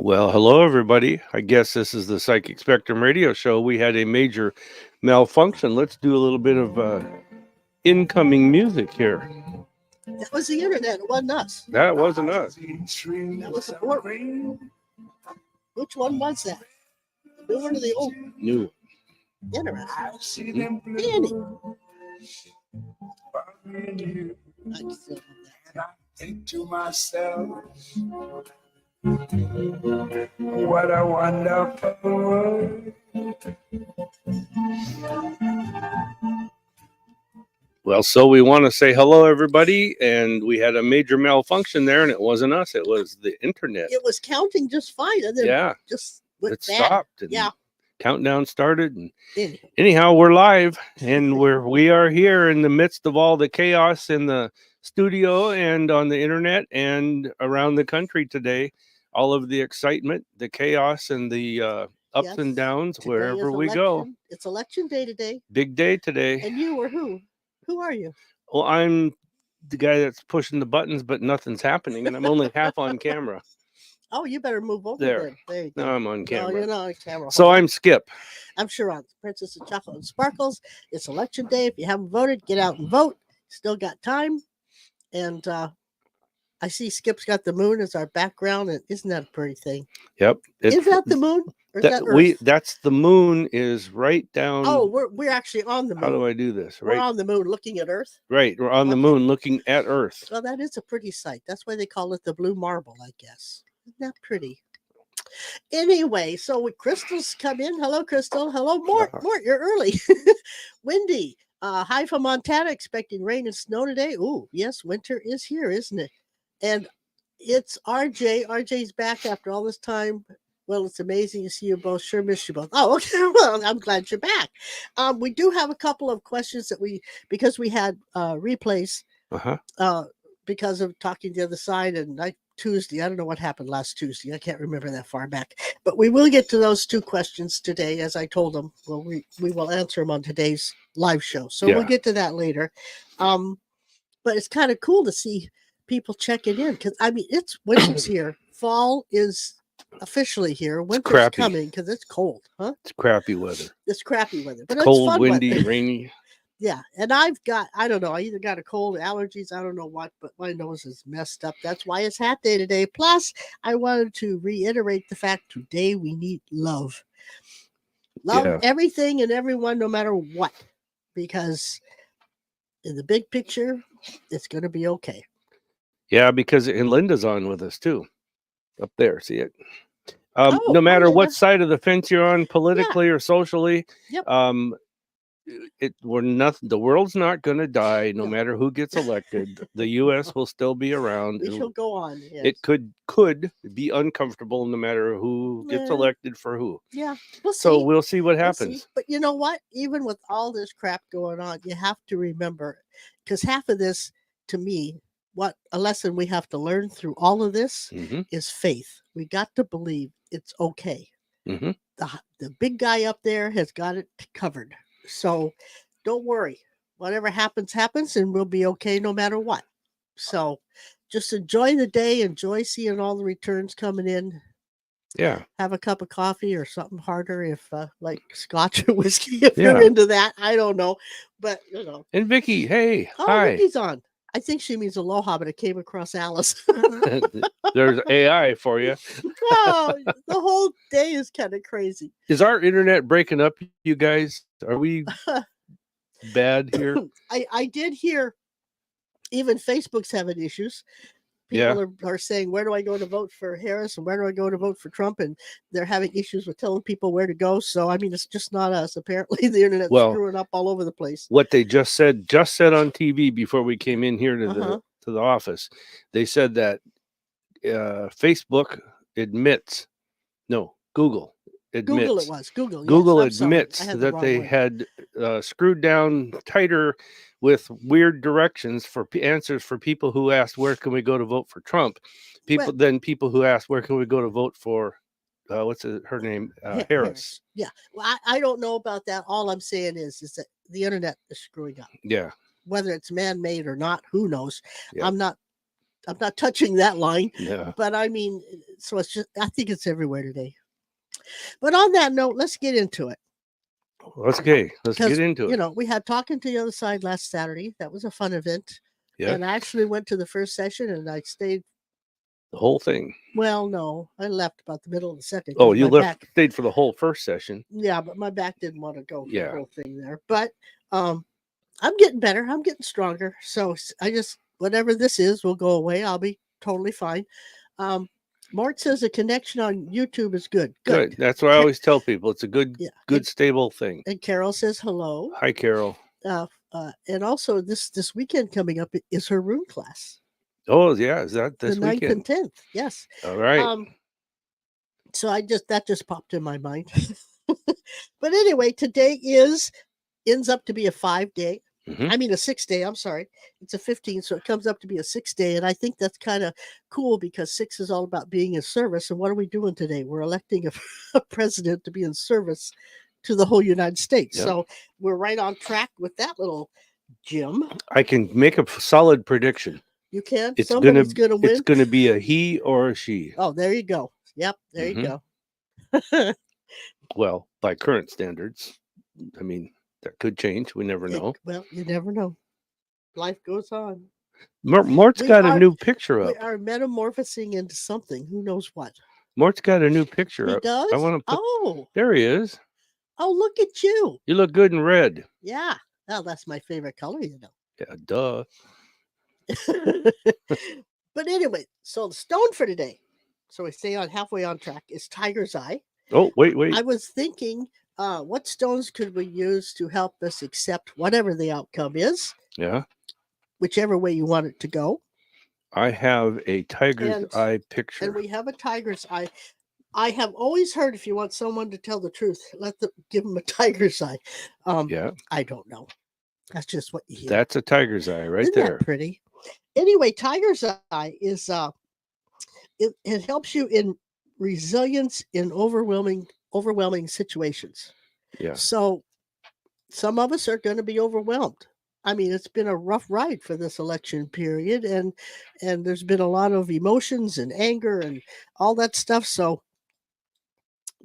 Well, hello, everybody. I guess this is the Psychic Spectrum radio show. We had a major malfunction. Let's do a little bit of incoming music here. That was the internet. It wasn't us. That wasn't us. That was the port. Which one was that? The new one or the old? New. Interesting. Danny. I still love that. I think to myself, what a wonderful world. Well, so we want to say hello, everybody. And we had a major malfunction there, and it wasn't us. It was the internet. It was counting just fine. And then just went It bad. stopped. And Yeah. Countdown started. And Danny. anyhow, we're live, and we are here in the midst of all the chaos in the studio and on the internet and around the country today. All of the excitement, the chaos, and the ups Yes. and downs Today wherever is we go. election. It's election day today. Big day today. And you were who? Who are you? Well, I'm the guy that's pushing the buttons, but nothing's happening, and I'm only half on camera. Oh, you better move over There. then. There you go. No, I'm on No, camera. you're not on camera. So Hold on. I'm Skip. I'm Sha'ron, Princess of Chocolate and Sparkles. It's election day. If you haven't voted, get out and vote. Still got time. And I see Skip's got the moon as our background. And isn't that a pretty thing? Yep. Is that the moon? Or is that Earth? That's the moon is right down. Oh, we're actually on the moon. How do I do this? We're Right. on the moon looking at Earth. Right. We're on the Okay. moon looking at Earth. Well, that is a pretty sight. That's why they call it the blue marble, I guess. Isn't that pretty? Anyway, so when Crystal's come in. Hello, Crystal. Hello, Mort. Mort, you're early. Windy. Hi from Montana, expecting rain and snow today. Ooh, yes, winter is here, isn't it? And it's RJ. RJ's back after all this time. Well, it's amazing to see you both. Sure miss you both. Oh, okay. Well, I'm glad you're back. We do have a couple of questions that because we had replays because of talking the other side, and Tuesday. I don't know what happened last Tuesday. I can't remember that far back. But we will get to those two questions today, as I told them. Well, we will answer them on today's live show. So we'll get to that later. But it's kind of cool to see people checking in because it's winter's here. Fall is officially here. Winter's coming because it's cold, huh? It's crappy weather. It's crappy weather, but Cold, it's fun windy, weather. rainy. Yeah, and I don't know, I either got a cold, allergies, I don't know what, but my nose is messed up. That's why it's hat day today. Plus, I wanted to reiterate the fact today we need love. Love everything and everyone, no matter what, because in the big picture, it's going to be okay. Yeah, because and Linda's on with us too, up there. See it? No matter what side of the fence you're on, politically or socially, we're nothing. The world's not going to die, no matter who gets elected. The U.S. will still be around. We shall go on. Yes. It could be uncomfortable, no matter who gets elected for who. Yeah, we'll see what happens. But you know what? Even with all this crap going on, you have to remember, because half of this, to me, what a lesson we have to learn through all of this is faith. We got to believe it's okay. The big guy up there has got it covered. So don't worry. Whatever happens, and we'll be okay no matter what. So just enjoy the day. Enjoy seeing all the returns coming in. Yeah. Have a cup of coffee or something harder if like scotch or whiskey, if you're into that. I don't know. But, And Vicky, hey. Oh, hi. Vicky's on. I think she means aloha, but it came across Alice. There's AI for you. Oh, the whole day is kind of crazy. Is our internet breaking up, you guys? Are we bad here? I did hear even Facebook's having issues. People are saying, where do I go to vote for Harris and where do I go to vote for Trump? And they're having issues with telling people where to go. So, it's just not us. Apparently, the internet's screwing up all over the place. What they just said on TV before we came in here to the office, they said that Facebook admits, no, Google admits. Google it was. Google. Google admits that they had screwed down tighter with weird directions for answers for people who asked, where can we go to vote for Trump? People who asked, where can we go to vote for, what's her name? Harris. Yeah. Well, I don't know about that. All I'm saying is that the internet is screwing up. Yeah. Whether it's man-made or not, who knows? Yeah. I'm not I'm not touching that line. Yeah. But I mean, so it's just, I think it's everywhere today. But on that note, let's get into it. Okay. Let's get into You it. know, we had Talking to the Other Side last Saturday. That was a fun event. Yeah. And I actually went to the first session and I stayed. The whole thing. Well, no, I left about the middle of the second. Oh, you my back, stayed for the whole first session. yeah, but my back didn't want to go for Yeah. the whole thing there. But I'm getting better. I'm getting stronger. So I just, whatever this is will go away. I'll be totally fine. Mort says the connection on YouTube is good. Good. That's what I always tell people. It's a good, Yeah. good, stable thing. And Carol says hello. Hi, Carol. And also this weekend coming up is her rune class. Oh, yeah. Is that this the 9th weekend? and 10th. Yes. All right. So that just popped in my mind. But anyway, today ends up to be a 5-day. Mhm. I mean a 6-day. I'm sorry. It's a 15, so it comes up to be a 6-day, and I think that's kind of cool because 6 is all about being in service. And what are we doing today? We're electing a president to be in service to the whole United States. Yep. So we're right on track with that little gem. I can make a solid prediction. You can. It's Somebody's gonna win. It's going to be a he or a she. Oh, there you go. Yep, there you go. Well, by current standards, I mean, that could change. We never know. Well, you never know. Life goes on. Mort's got a new picture We up. are metamorphosing into something. Who knows what? Mort's got a new picture He up. does? I want to put. Oh, There he is. look at you. You look good in red. Yeah. Oh, that's my favorite color, you know. Yeah, duh. But anyway, so the stone for today, so we stay on halfway on track, is Tiger's Eye. Oh, wait. I was thinking, what stones could we use to help us accept whatever the outcome is, Yeah. whichever way you want it to go? I have a tiger's eye picture. And we have a tiger's eye. I have always heard if you want someone to tell the truth, give them a tiger's eye. Yeah. I don't know. That's just what you hear. That's a tiger's eye right Isn't there. that pretty? Anyway, tiger's eye is it helps you in resilience in overwhelming situations. Yeah. So some of us are going to be overwhelmed. I mean, it's been a rough ride for this election period, and there's been a lot of emotions and anger and all that stuff. So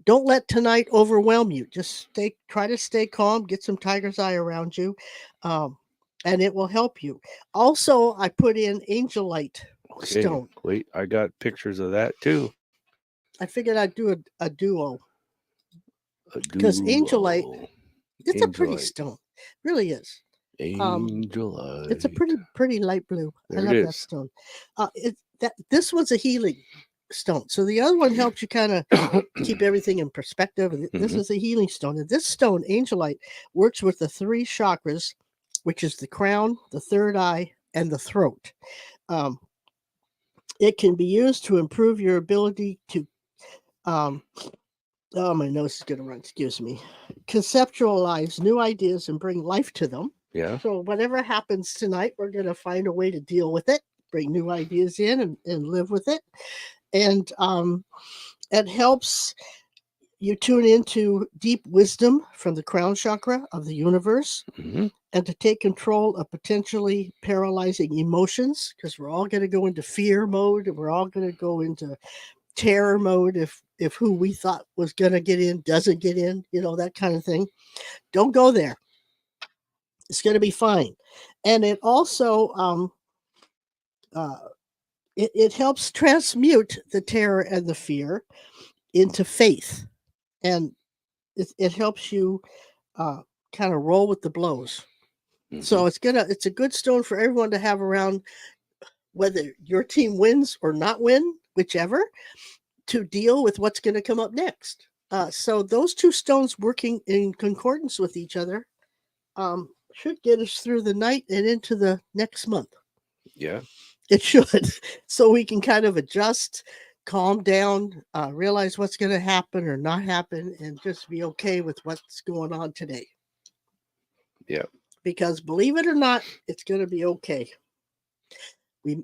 don't let tonight overwhelm you. Just try to stay calm, get some tiger's eye around you, and it will help you. Also, I put in angel light stone. Wait, I got pictures of that too. I figured I'd do a duo. Because angel light, it's a pretty stone. Really is. Angel light. It's a pretty light blue. There I love that stone. This one's a healing stone. So the other one helps you kind of keep everything in perspective. This is a healing stone. And this stone, angel light, works with the 3 chakras, which is the crown, the third eye, and the throat. It can be used to improve your ability to oh, my nose is going to run. Excuse me. Conceptualize new ideas and bring life to them. Yeah. So whatever happens tonight, we're going to find a way to deal with it, bring new ideas in and live with it. And it helps you tune into deep wisdom from the crown chakra of the universe and to take control of potentially paralyzing emotions, because we're all going to go into fear mode and we're all going to go into terror mode if who we thought was going to get in doesn't get in, that kind of thing. Don't go there. It's going to be fine. And it also it helps transmute the terror and the fear into faith, and it helps you kind of roll with the blows. So it's a good stone for everyone to have around, whether your team wins or not win, whichever, to deal with what's going to come up next. So those 2 stones working in concordance with each other should get us through the night and into the next month. Yeah. It should. So we can kind of adjust, calm down, realize what's going to happen or not happen, and just be okay with what's going on today. Yeah. Because believe it or not, it's going to be okay.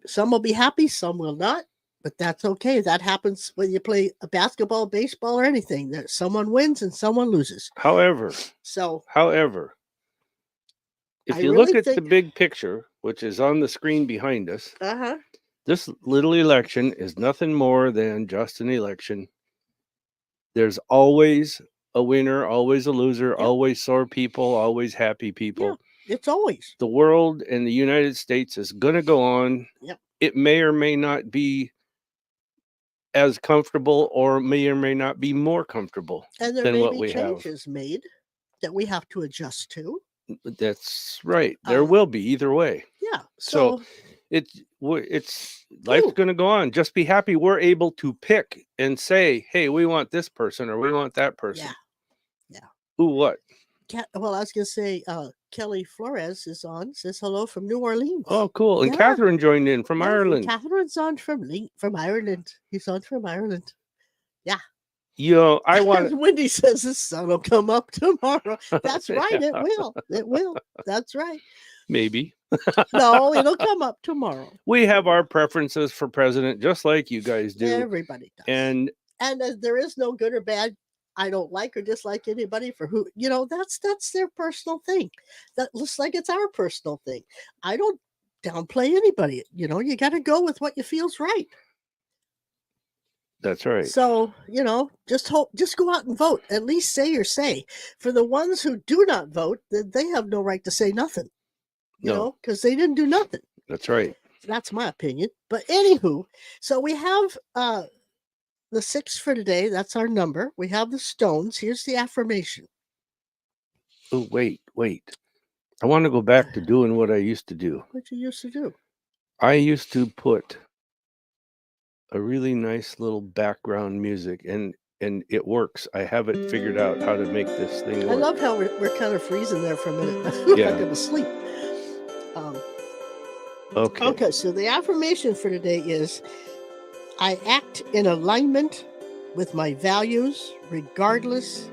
Some will be happy, some will not, but that's okay. That happens when you play a basketball, baseball, or anything. That someone wins and someone loses. However, if you look at the big picture, which is on the screen behind us, This little election is nothing more than just an election. There's always a winner, always a loser, Yep. always sore people, always happy people. Yeah, it's always. The world and the United States is going to go on. Yep. It may or may not be as comfortable, or may not be more comfortable And there than may what be we have. changes made that we have to adjust to. That's right. There will be either way. Yeah. So it's life's going to go on. Just be happy we're able to pick and say, hey, we want this person or we want that person. Yeah. Who, what? Well, I was going to say, Kelly Flores is on, says hello from New Orleans. Oh, cool. And Yeah. Catherine joined in from Ireland. Catherine's on from Ireland. He's on from Ireland. Yeah. You know, I want Wendy says the sun will come up tomorrow. That's right. It will. It will. That's right. maybe. No, it'll come up tomorrow. We have our preferences for president, just like you guys do. Everybody does. And there is no good or bad. I don't like or dislike anybody for who, that's their personal thing. That looks like it's our personal thing. I don't downplay anybody. You got to go with what you feels right. that's right. So, just go out and vote. At least say your say. For the ones who do not vote, then they have no right to say nothing. Because they didn't do nothing. That's right. That's my opinion. But anywho, so we have the 6 for today. That's our number. We have the stones. Here's the affirmation. Oh, wait. I want to go back to doing what I used to do. What you used to do? I used to put a really nice little background music, and it works. I have it figured out how to make this thing work. I love how we're kind of freezing there for a minute. I feel like I'm asleep. Okay, so the affirmation for today is, I act in alignment with my values regardless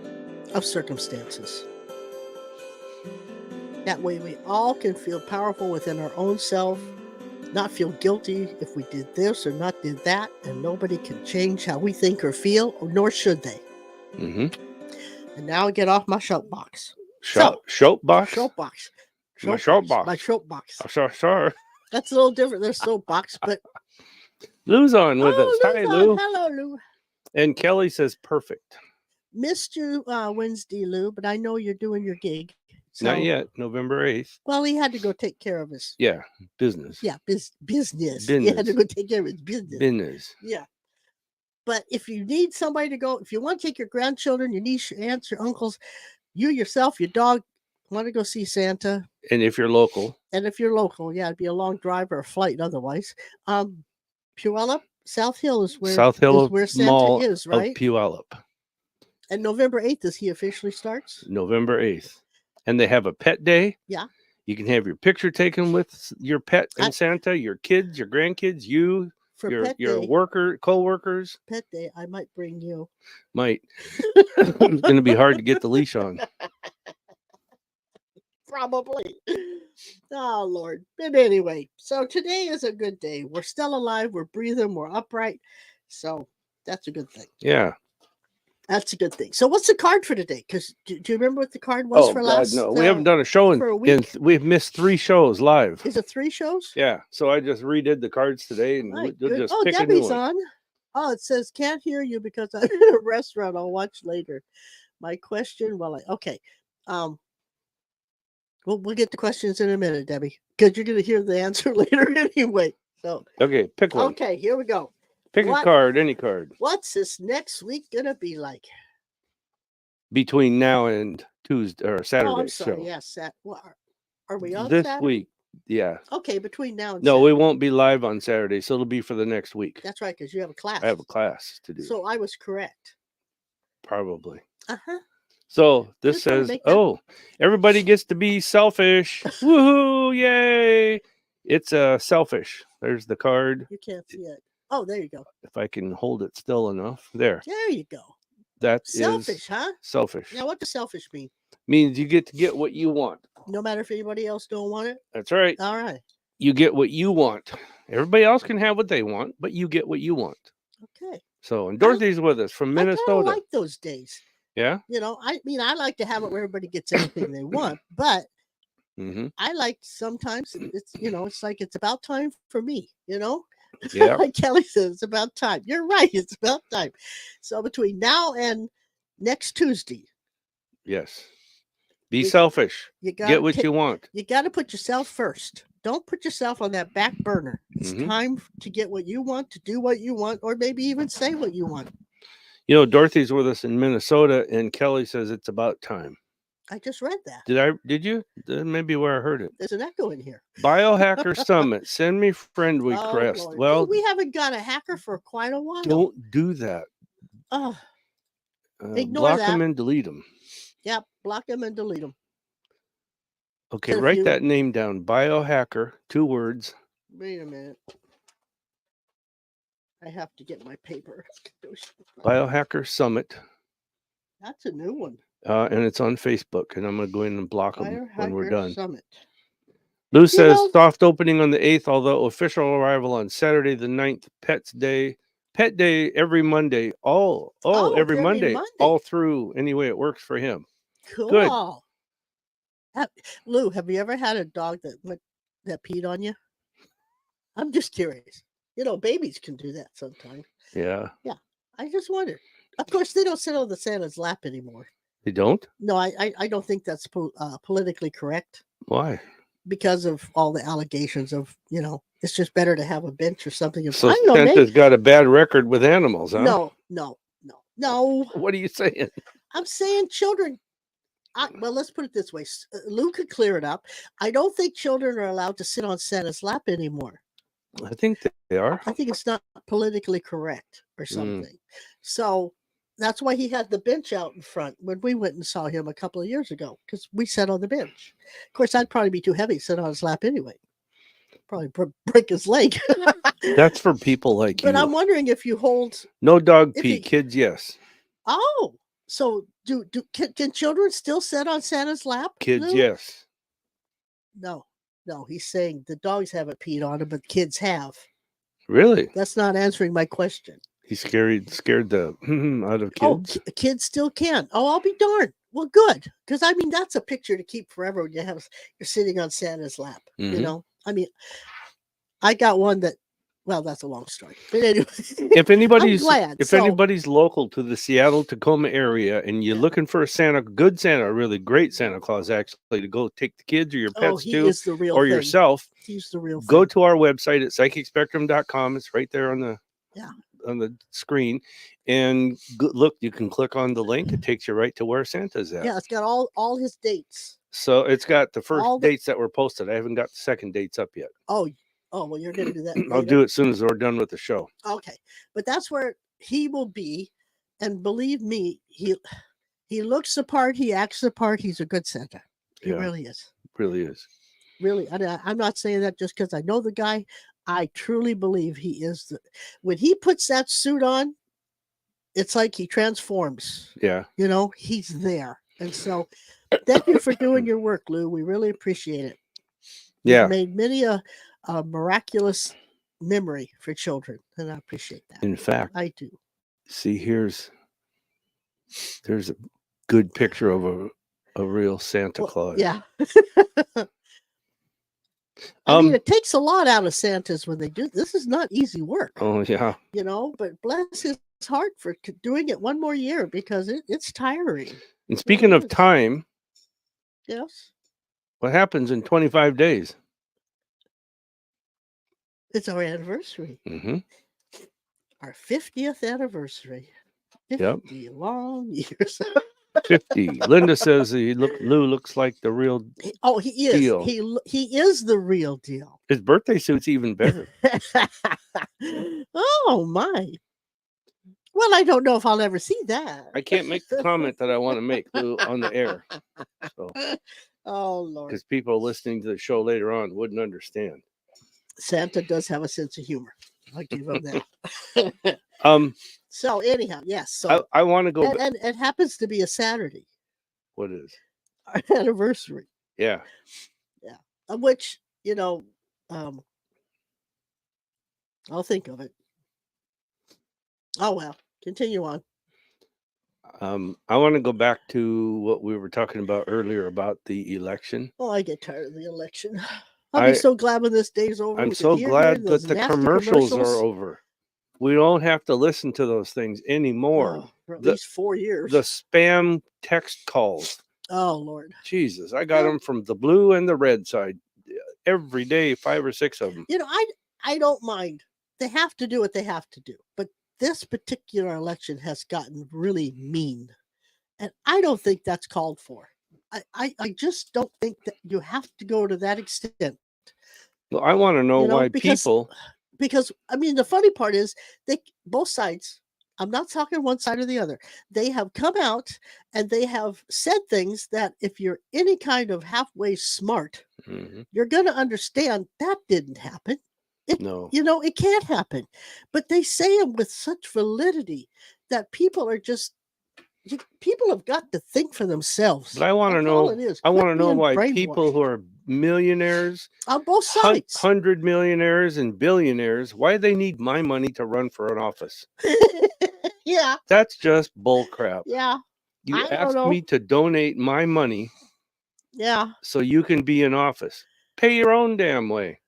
of circumstances. That way we all can feel powerful within our own self, not feel guilty if we did this or not did that, and nobody can change how we think or feel, nor should they. Mm-hmm. And now I get off my soapbox. Soapbox? Soapbox. My soapbox. My soapbox. Sorry. That's a little different than soapbox, but Lou's on with us. Hi, Lou. Hello, Lou. And Kelly says perfect. Missed you Wednesday, Lou, but I know you're doing your gig. So, Not yet. November 8th. Well, he had to go take care of his. Yeah, business. Yeah, business. He had to go take care of his business. Business. Yeah. But if you need somebody to go, if you want to take your grandchildren, your niece, your aunts, your uncles, you yourself, your dog, want to go see Santa. And if you're local. Yeah, it'd be a long drive or a flight otherwise. Puyallup, South Hill is where Santa Mall is, right? Of Puyallup. And November 8th is he officially starts? November 8th. And they have a pet day. Yeah. You can have your picture taken with your pet and Santa, your kids, your grandkids, your co-workers. Pet day, I might bring you. Might. It's going to be hard to get the leash on. Probably. Oh, Lord. But anyway, so today is a good day. We're still alive. We're breathing. We're upright. So that's a good thing. Yeah. That's a good thing. So what's the card for today? Because do you remember what the card was for last? No, we haven't done a show for a week. We've missed 3 shows live. Is it 3 shows? Yeah. So I just redid the cards today, and we'll just pick Debbie's a new one. on. Oh, it says can't hear you because I'm in a restaurant. I'll watch later. My question. Okay. We'll get the questions in a minute, Debbie, because you're going to hear the answer later anyway. So okay, pick one. Okay, here we go. Pick a card, any card. What's this next week going to be like? Between now and Tuesday or Saturday. Oh, I'm sorry. So. Yes. Are we on this Saturday? week? Yeah. Okay, between now and No, Saturday. we won't be live on Saturday, so it'll be for the next week. That's right, because you have a class. I have a class to do. So I was correct. Probably. Uh-huh. So this says, everybody gets to be selfish. Woohoo! Yay! It's selfish. There's the card. You can't see it. Oh, there you go. If I can hold it still enough. There. There you go. That's selfish, huh? Selfish. Now, what does selfish mean? Means you get to get what you want. No matter if anybody else don't want it? That's right. All right. You get what you want. Everybody else can have what they want, but you get what you want. Okay. So, and Dorothy's with us from Minnesota. I like those days. Yeah. I like to have it where everybody gets anything they want, but I like sometimes it's like it's about time for me. Yeah. Kelly says it's about time. You're right. It's about time. So between now and next Tuesday, Yes. Be You- selfish. you got Get what you want. You got to put yourself first. Don't put yourself on that back burner. It's Mhm. time to get what you want, to do what you want, or maybe even say what you want. You know, Dorothy's with us in Minnesota, and Kelly says it's about time. I just read that. Did you? Maybe where I heard it. There's an echo in here. Biohacker Summit. Send me friend Oh, request. Lord. Well, We haven't got a hacker for quite a while. don't do that. Oh, ignore block that. them and delete them. Yep, block them and delete them. Okay, So if write you- that name down. Biohacker, 2 words. Wait a minute. I have to get my paper. Biohacker Summit, That's a new one. and it's on Facebook. And I'm gonna go in and block them when we're Biohacker done. Summit. Lou says know- soft opening on the 8th, although official arrival on Saturday the 9th. Pet day every Monday. Every Monday, all through any way it works for him. Cool. Good. Lou, have you ever had a dog that peed on you? I'm just curious. You know, babies can do that sometimes. Yeah. I just wondered. Of course, they don't sit on the Santa's lap anymore. They don't? No, I don't think that's politically correct Why? because of all the allegations of, it's just better to have a bench or something. So I know, Santa's got a bad record with animals, huh? No. What are you saying? I'm saying children. Well, let's put it this way. Lou could clear it up. I don't think children are allowed to sit on Santa's lap anymore. I think they are. I think it's not politically correct or something. So that's why he had the bench out in front when we went and saw him a couple of years ago, because we sat on the bench. Of course, I'd probably be too heavy to sit on his lap anyway. Probably break his leg. That's for people like you. But I'm wondering if you hold. No dog if pee, he- kids, yes. Oh, so can children still sit on Santa's lap? Kids, Lou? yes. No, he's saying the dogs haven't peed on him, but kids have. Really? That's not answering my question. He's scared the out of Oh, kids. Kids still can. Oh, I'll be darned. Well, good, because I mean that's a picture to keep forever when you're sitting on Santa's lap. You Mhm. know, I mean, I got one that. Well, that's a long story, but anyway. If anybody's glad, if so- anybody's local to the Seattle Tacoma area and you're Yeah. looking for a good Santa, a really great Santa Claus, actually, to go take the kids or your Oh, pets he to, is the real or thing. yourself, He's the real go thing. to our website at psychicspectrum.com. It's right there on the Yeah. on the screen, and look, you can click on the link. It takes you right to where Santa's at. Yeah, it's got all his dates. So it's got the first All the- dates that were posted. I haven't got the second dates up yet. Oh, well, you're gonna do that. I'll later? do it as soon as we're done with the show. Okay, but that's where he will be, and believe me, he looks the part, he acts the part. He's a good Santa. He Yeah. really is. Really is. Really, I'm not saying that just because I know the guy. I truly believe he is. When he puts that suit on, it's like he transforms. Yeah. You know, he's there. And so, thank you for doing your work, Lou. We really appreciate it. Yeah. You've made many a miraculous memory for children, and I appreciate that. In fact, I do. see, there's a good picture of a real Santa Well, Claus. Yeah. I mean, it takes a lot out of Santas when they do. This is not easy work, Oh yeah. but bless his heart for doing it one more year because it's tiring. And speaking of is. time, Yes. what happens in 25 days? It's our anniversary, Mm-hmm. our 50th anniversary. Yep. 50 long years. 50. Linda says Lou looks like the real. Oh, he is. Deal. He is the real deal. His birthday suit's even better. Oh my. Well, I don't know if I'll ever see that. I can't make the comment that I want to make, Lou, on the air. So, Oh Lord. because people listening to the show later on wouldn't understand. Santa does have a sense of humor. I'll give him that. So anyhow, yes. So I want to go. and it happens to be a Saturday, What is? our anniversary, Yeah. of which I'll think of it. Oh well, continue on. I want to go back to what we were talking about earlier about the election. Oh, I get tired of the election. I'll be so glad when this day's over. I'm we so can hear glad that those the nasty commercials are over. We don't have to listen to those things anymore. For at least 4 years. The spam text calls. Oh, Lord. Jesus, I got them from the blue and the red side every day, 5 or 6 of them. You know, I don't mind. They have to do what they have to do. But this particular election has gotten really mean. And I don't think that's called for. I just don't think that you have to go to that extent. Well, I want to know why people. Because, I mean, the funny part is both sides, I'm not talking one side or the other, they have come out and they have said things that if you're any kind of halfway smart, you're going to understand that didn't happen. No. You know, it can't happen. But they say them with such validity that people are just, people have got to think for themselves. But I want to know. I want to know why people who are millionaires on both sides, 100 millionaires and billionaires, why they need my money to run for an office. Yeah, that's just bull crap. Yeah, you asked me to donate my money. Yeah, so you can be in office. Pay your own damn way.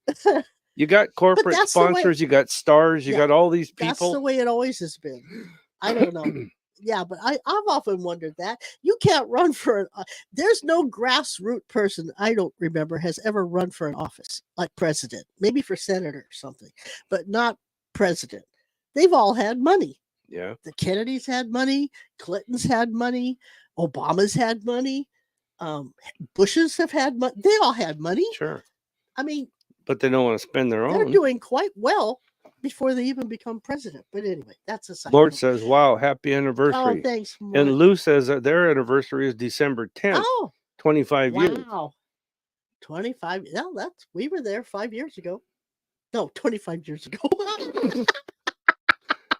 You got corporate sponsors, you got stars, you got all these people. That's the way it always has been. I don't know. Yeah, but I've often wondered that. You can't run for there's no grassroots person I don't remember has ever run for an office like president, maybe for senator or something, but not president. They've all had money. Yeah. The Kennedys had money, Clintons had money, Obama's had money, Bushes have had money. They all had money. Sure. I mean, but they don't want to spend their own. They're doing quite well before they even become president. But anyway, that's a side Mort note. says, wow, happy anniversary. Oh, thanks, Mort. And Lou says that their anniversary is December 10th. Oh, 25 years. Wow. 25. Yeah, we were there 5 years ago. No, 25 years ago.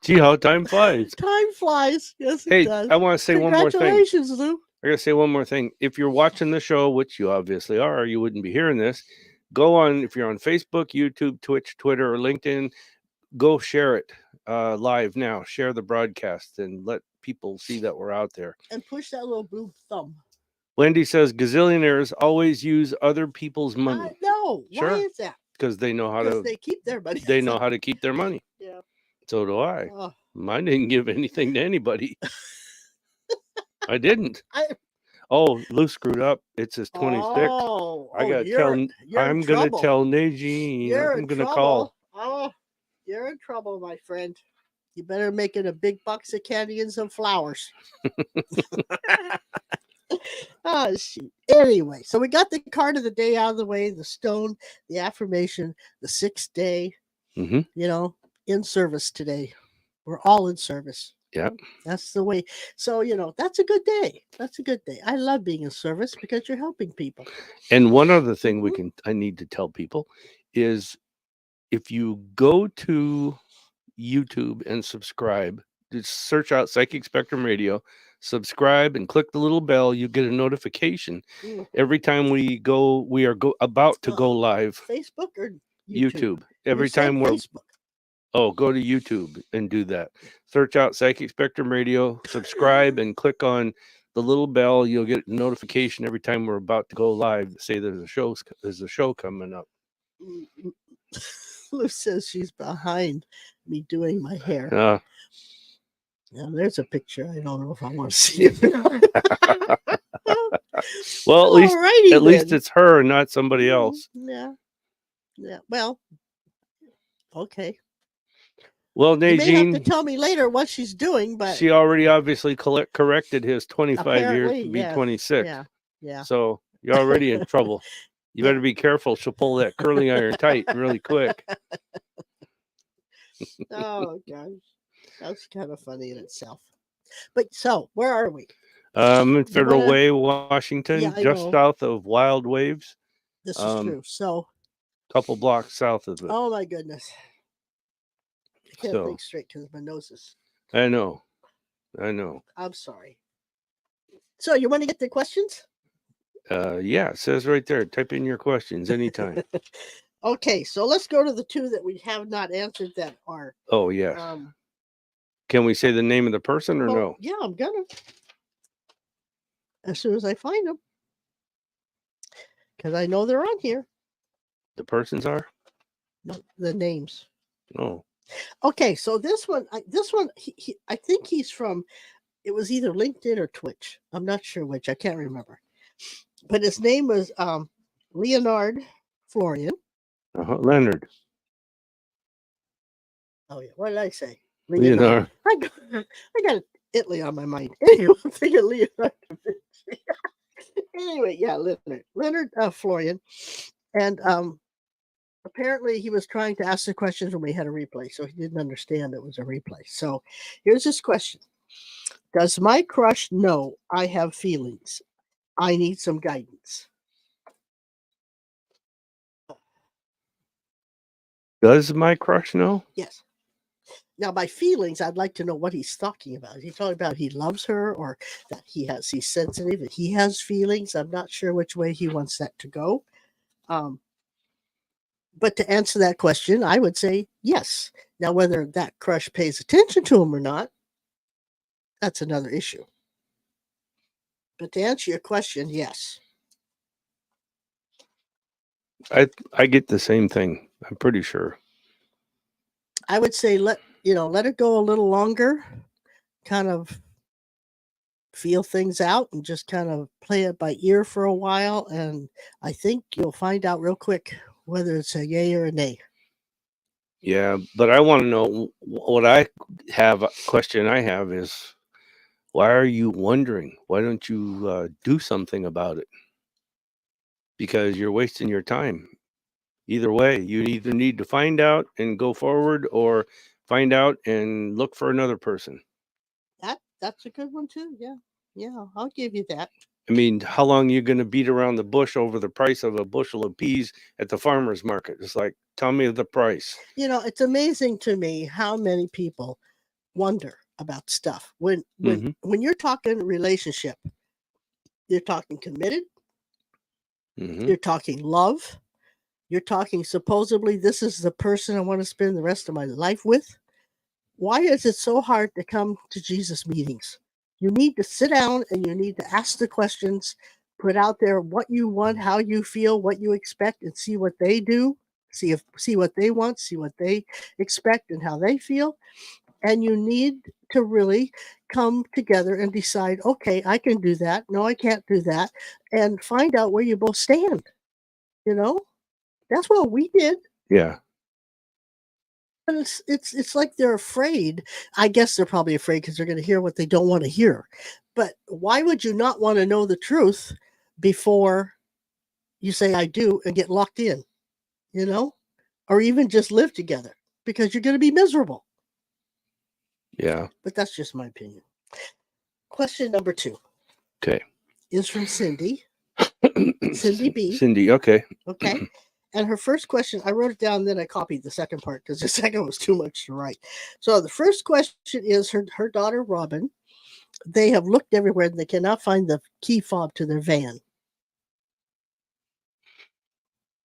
Gee, how time flies. Time flies. Yes, hey, it does. I want to say one more thing. Congratulations, Lou. I got to say one more thing. If you're watching the show, which you obviously are, you wouldn't be hearing this. Go on, if you're on Facebook, YouTube, Twitch, Twitter, or LinkedIn, go share it live now. Share the broadcast and let people see that we're out there. And push that little blue thumb. Wendy says gazillionaires always use other people's money. No. Sure. Why is that? Because they know how to. They keep their money. They know how to keep their money. Yeah. So do I. Mine didn't give anything to anybody. I didn't. Oh, Lou screwed up. It's his 26th. I gotta tell. I'm gonna tell Nadine. I'm gonna call. Oh, you're in trouble, my friend. You better make it a big box of candy and some flowers. Oh, shoot. Anyway, so we got the card of the day out of the way, the stone, the affirmation, the 6th day, you know, in service today. We're all in service. Yeah. That's the way. So, you know, that's a good day. That's a good day. I love being in service because you're helping people. And one other thing I need to tell people is if you go to YouTube and subscribe, just search out Psychic Spectrum Radio, subscribe and click the little bell, you get a notification every time we are about to go live. Facebook or YouTube. Every time we're Facebook. Oh, go to YouTube and do that. Search out Psychic Spectrum Radio, subscribe, and click on the little bell. You'll get a notification every time we're about to go live to say there's a show coming up. Lou says she's behind me doing my hair. Now there's a picture. I don't know if I want to see it. Well, at least it's her and not somebody else. Yeah. Yeah. Well, okay. Well, Nadine, you may have to tell me later what she's doing, but she already obviously corrected his 25 years to be 26. Yeah, yeah. So you're already in trouble. You better be careful. She'll pull that curling iron tight really quick. Oh gosh, that's kind of funny in itself. But so, where are we? In Federal Way, Washington, just south of Wild Waves. This is true. So, a couple blocks south of it. Oh my goodness. I can't think straight because my nose is. I know. I'm sorry. So you want to get the questions? Yeah, it says right there. Type in your questions anytime. Okay, so let's go to the two that we have not answered that are. Oh yeah. Can we say the name of the person or no? Yeah, I'm gonna. As soon as I find them, because I know they're on here. The persons are? No, the names. Oh. Okay, so this one, I think he's from. It was either LinkedIn or Twitch. I'm not sure which. I can't remember. But his name was Leonard Florian. Leonard. Oh yeah, what did I say? Leonard. I got Italy on my mind. Anyway, I'm thinking Leonard da Vinci. Anyway, yeah, Leonard Florian, and apparently he was trying to ask the questions when we had a replay, so he didn't understand it was a replay. So here's this question: does my crush know I have feelings? I need some guidance. Does my crush know? Yes. Now, by feelings, I'd like to know what he's talking about. Is he talking about he loves her, or that he's sensitive and he has feelings? I'm not sure which way he wants that to go. But to answer that question, I would say yes. Now, whether that crush pays attention to him or not, that's another issue. But to answer your question, yes. I get the same thing. I'm pretty sure. I would say let it go a little longer, kind of feel things out and just kind of play it by ear for a while. And I think you'll find out real quick whether it's a yay or a nay. Yeah, but I want to know what I have. Question I have is, why are you wondering? Why don't you do something about it? Because you're wasting your time. Either way, you either need to find out and go forward, or find out and look for another person. That's a good one too. Yeah, I'll give you that. I mean, how long are you going to beat around the bush over the price of a bushel of peas at the farmer's market? It's like, tell me the price. It's amazing to me how many people wonder about stuff. When you're talking relationship, you're talking committed, you're talking love, you're talking supposedly this is the person I want to spend the rest of my life with. Why is it so hard to come to Jesus meetings? You need to sit down and you need to ask the questions, put out there what you want, how you feel, what you expect, and see what they do. See what they want, see what they expect, and how they feel. And you need to really come together and decide, okay, I can do that. No, I can't do that. And find out where you both stand. That's what we did. Yeah. But it's like they're afraid. I guess they're probably afraid because they're going to hear what they don't want to hear. But why would you not want to know the truth before you say I do and get locked in, or even just live together? Because you're going to be miserable. Yeah. But that's just my opinion. Question number 2. Okay. Is from Cindy. Cindy B. Cindy, okay. Okay. And her first question, I wrote it down, then I copied the second part because the second was too much to write. So the first question is her daughter, Robin. They have looked everywhere and they cannot find the key fob to their van.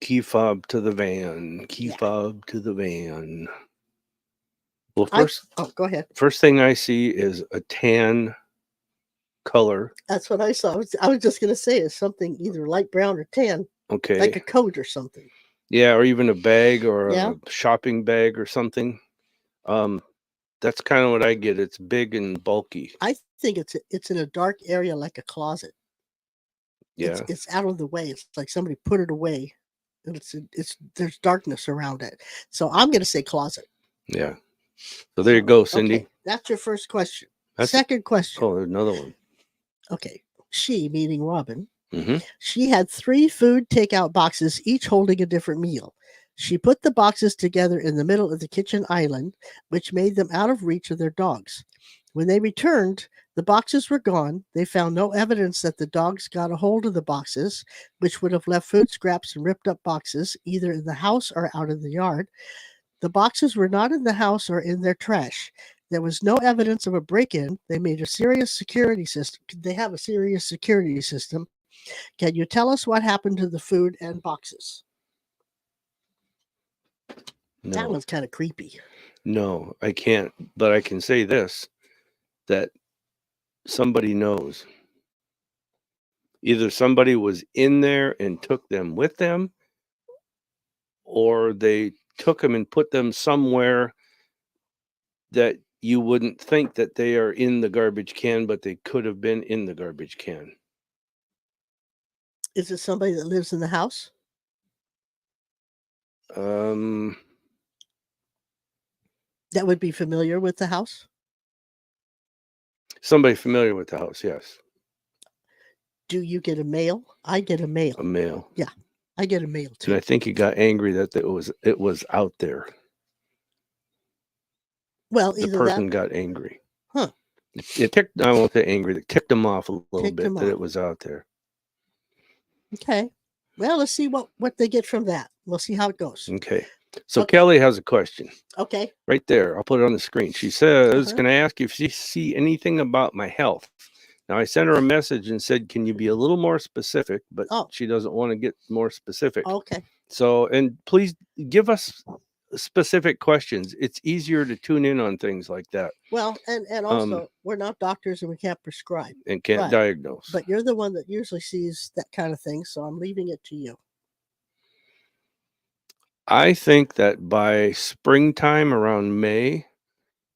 Key fob to the van. Key fob to the van. Well, go ahead. First thing I see is a tan color. That's what I saw. I was just going to say it's something either light brown or tan. Okay. Like a coat or something. Yeah, or even a bag or a shopping bag or something. That's kind of what I get. It's big and bulky. I think it's in a dark area like a closet. Yeah. It's out of the way. It's like somebody put it away. And there's darkness around it. So I'm going to say closet. Yeah. So there you go, Cindy. Okay, that's your first question. Second question. Oh, there's another one. Okay. She, meaning Robin, Mm-hmm. she had 3 food takeout boxes, each holding a different meal. She put the boxes together in the middle of the kitchen island, which made them out of reach of their dogs. When they returned, the boxes were gone. They found no evidence that the dogs got a hold of the boxes, which would have left food scraps and ripped up boxes, either in the house or out in the yard. The boxes were not in the house or in their trash. There was no evidence of a break-in. They made a serious security system. They have a serious security system. Can you tell us what happened to the food and boxes? No. That one's kind of creepy. No, I can't. But I can say this, that somebody knows. Either somebody was in there and took them with them, or they took them and put them somewhere that you wouldn't think that they are in the garbage can, but they could have been in the garbage can. Is it somebody that lives in the house? Um, That would be familiar with the house? Somebody familiar with the house, yes. Do you get a mail? I get a mail. A male. Yeah, I get a mail And I too. think he got angry that it was out there. Well, The either person that, got angry. huh? It ticked. I won't say angry. It ticked him off a little Ticked bit him that off. it was out there. Okay. Well, let's see what they get from that. We'll see how it goes. Okay. So Okay. Kelly has a question Okay. right there. I'll put it on the screen. She says, Uh-huh. "Can I ask if you see anything about my health?" Now I sent her a message and said, "Can you be a little more specific?" But Oh. she doesn't want to get more specific. Okay. So, and please give us specific questions. It's easier to tune in on things like that. Well, and also we're not doctors and we can't prescribe and can't But- diagnose. but you're the one that usually sees that kind of thing, so I'm leaving it to you. I think that by springtime around May,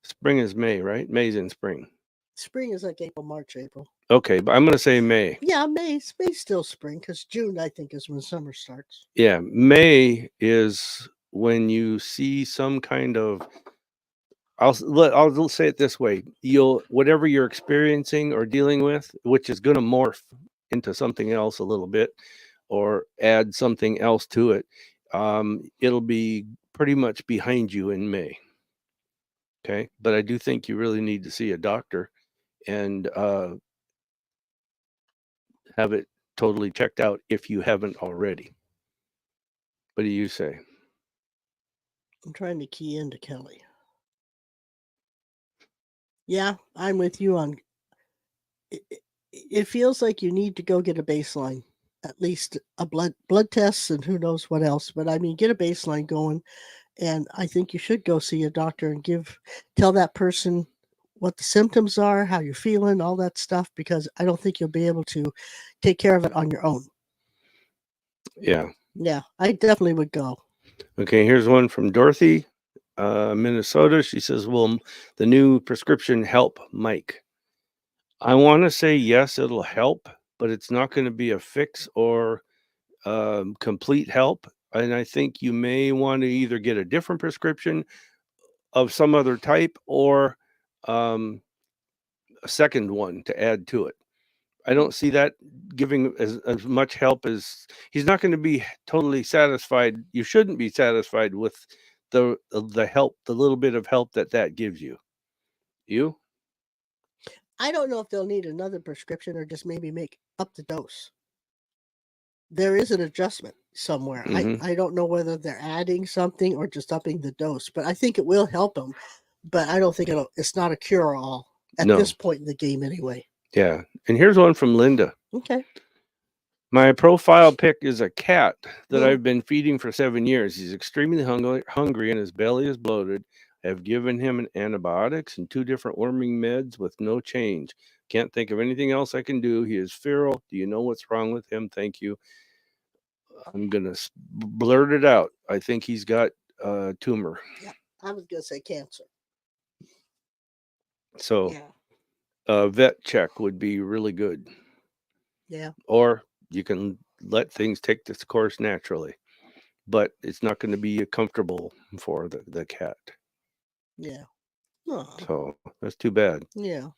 spring is May, right? May's in spring. Spring is like March, April. Okay, but I'm going to say May. Yeah, May's still spring because June, I think, is when summer starts. Yeah, May is when you see some kind of. I'll say it this way: whatever you're experiencing or dealing with, which is going to morph into something else a little bit, or add something else to it. It'll be pretty much behind you in May. Okay, but I do think you really need to see a doctor and have it totally checked out if you haven't already. What do you say? I'm trying to key into Kelly. Yeah, I'm with you on. It feels like you need to go get a baseline, at least a blood tests and who knows what else. But I mean, get a baseline going, and I think you should go see a doctor and tell that person what the symptoms are, how you're feeling, all that stuff, because I don't think you'll be able to take care of it on your own. Yeah. Yeah, I definitely would go. Okay, here's one from Dorothy, Minnesota. She says, "Will the new prescription help Mike?" I want to say yes, it'll help, but it's not going to be a fix or complete help. And I think you may want to either get a different prescription of some other type or a second one to add to it. I don't see that giving as much help as he's not going to be totally satisfied. You shouldn't be satisfied with the help, the little bit of help that gives you. You? I don't know if they'll need another prescription or just maybe make up the dose. There is an adjustment somewhere. Mhm. I don't know whether they're adding something or just upping the dose, but I think it will help them. But I don't think it's not a cure-all at No. this point in the game anyway. Yeah. And here's one from Linda. Okay. My profile pic is a cat that Mm. I've been feeding for 7 years. He's extremely hungry and his belly is bloated. I have given him antibiotics and 2 different worming meds with no change. Can't think of anything else I can do. He is feral. Do you know what's wrong with him? Thank you. I'm going to blurt it out. I think he's got a tumor. Yeah, I was going to say cancer. So Yeah. a vet check would be really good. Yeah. Or you can let things take this course naturally, but it's not going to be comfortable for the cat. Yeah. Aw. So that's too bad. Yeah.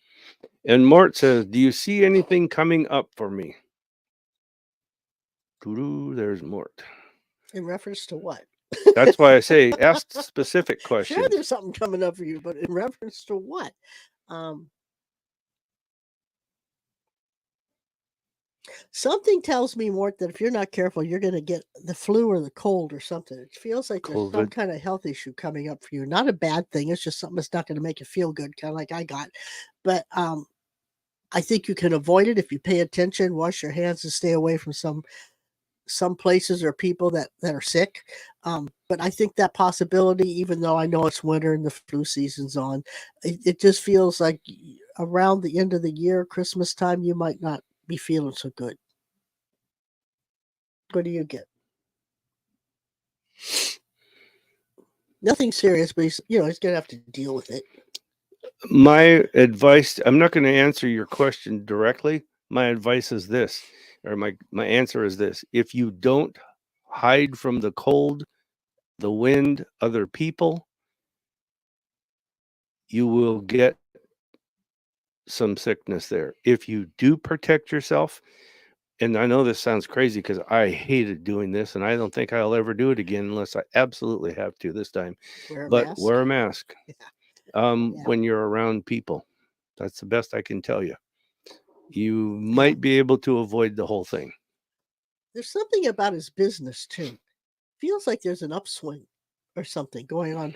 And Mort says, "Do you see anything coming up for me?" Doo-doo, there's Mort. In reference to what? That's why I say ask specific questions. Sure, there's something coming up for you, but in reference to what? Something tells me, Mort, that if you're not careful, you're going to get the flu or the cold or something. It feels like there's some COVID. kind of health issue coming up for you. Not a bad thing. It's just something that's not going to make you feel good, kind of like I got. But I think you can avoid it if you pay attention, wash your hands, and stay away from some places or people that are sick. But I think that possibility, even though I know it's winter and the flu season's on, it just feels like around the end of the year, Christmas time, you might not be feeling so good. What do you get? Nothing serious, but he's going to have to deal with it. My advice, I'm not going to answer your question directly. My advice is this, or my answer is this. If you don't hide from the cold, the wind, other people, you will get some sickness there. If you do protect yourself, and I know this sounds crazy because I hated doing this, and I don't think I'll ever do it again unless I absolutely have to this time. Wear a But mask. wear a mask Yeah. when you're around people. That's the best I can tell you. You might be able to avoid the whole thing. There's something about his business too. Feels like there's an upswing or something going on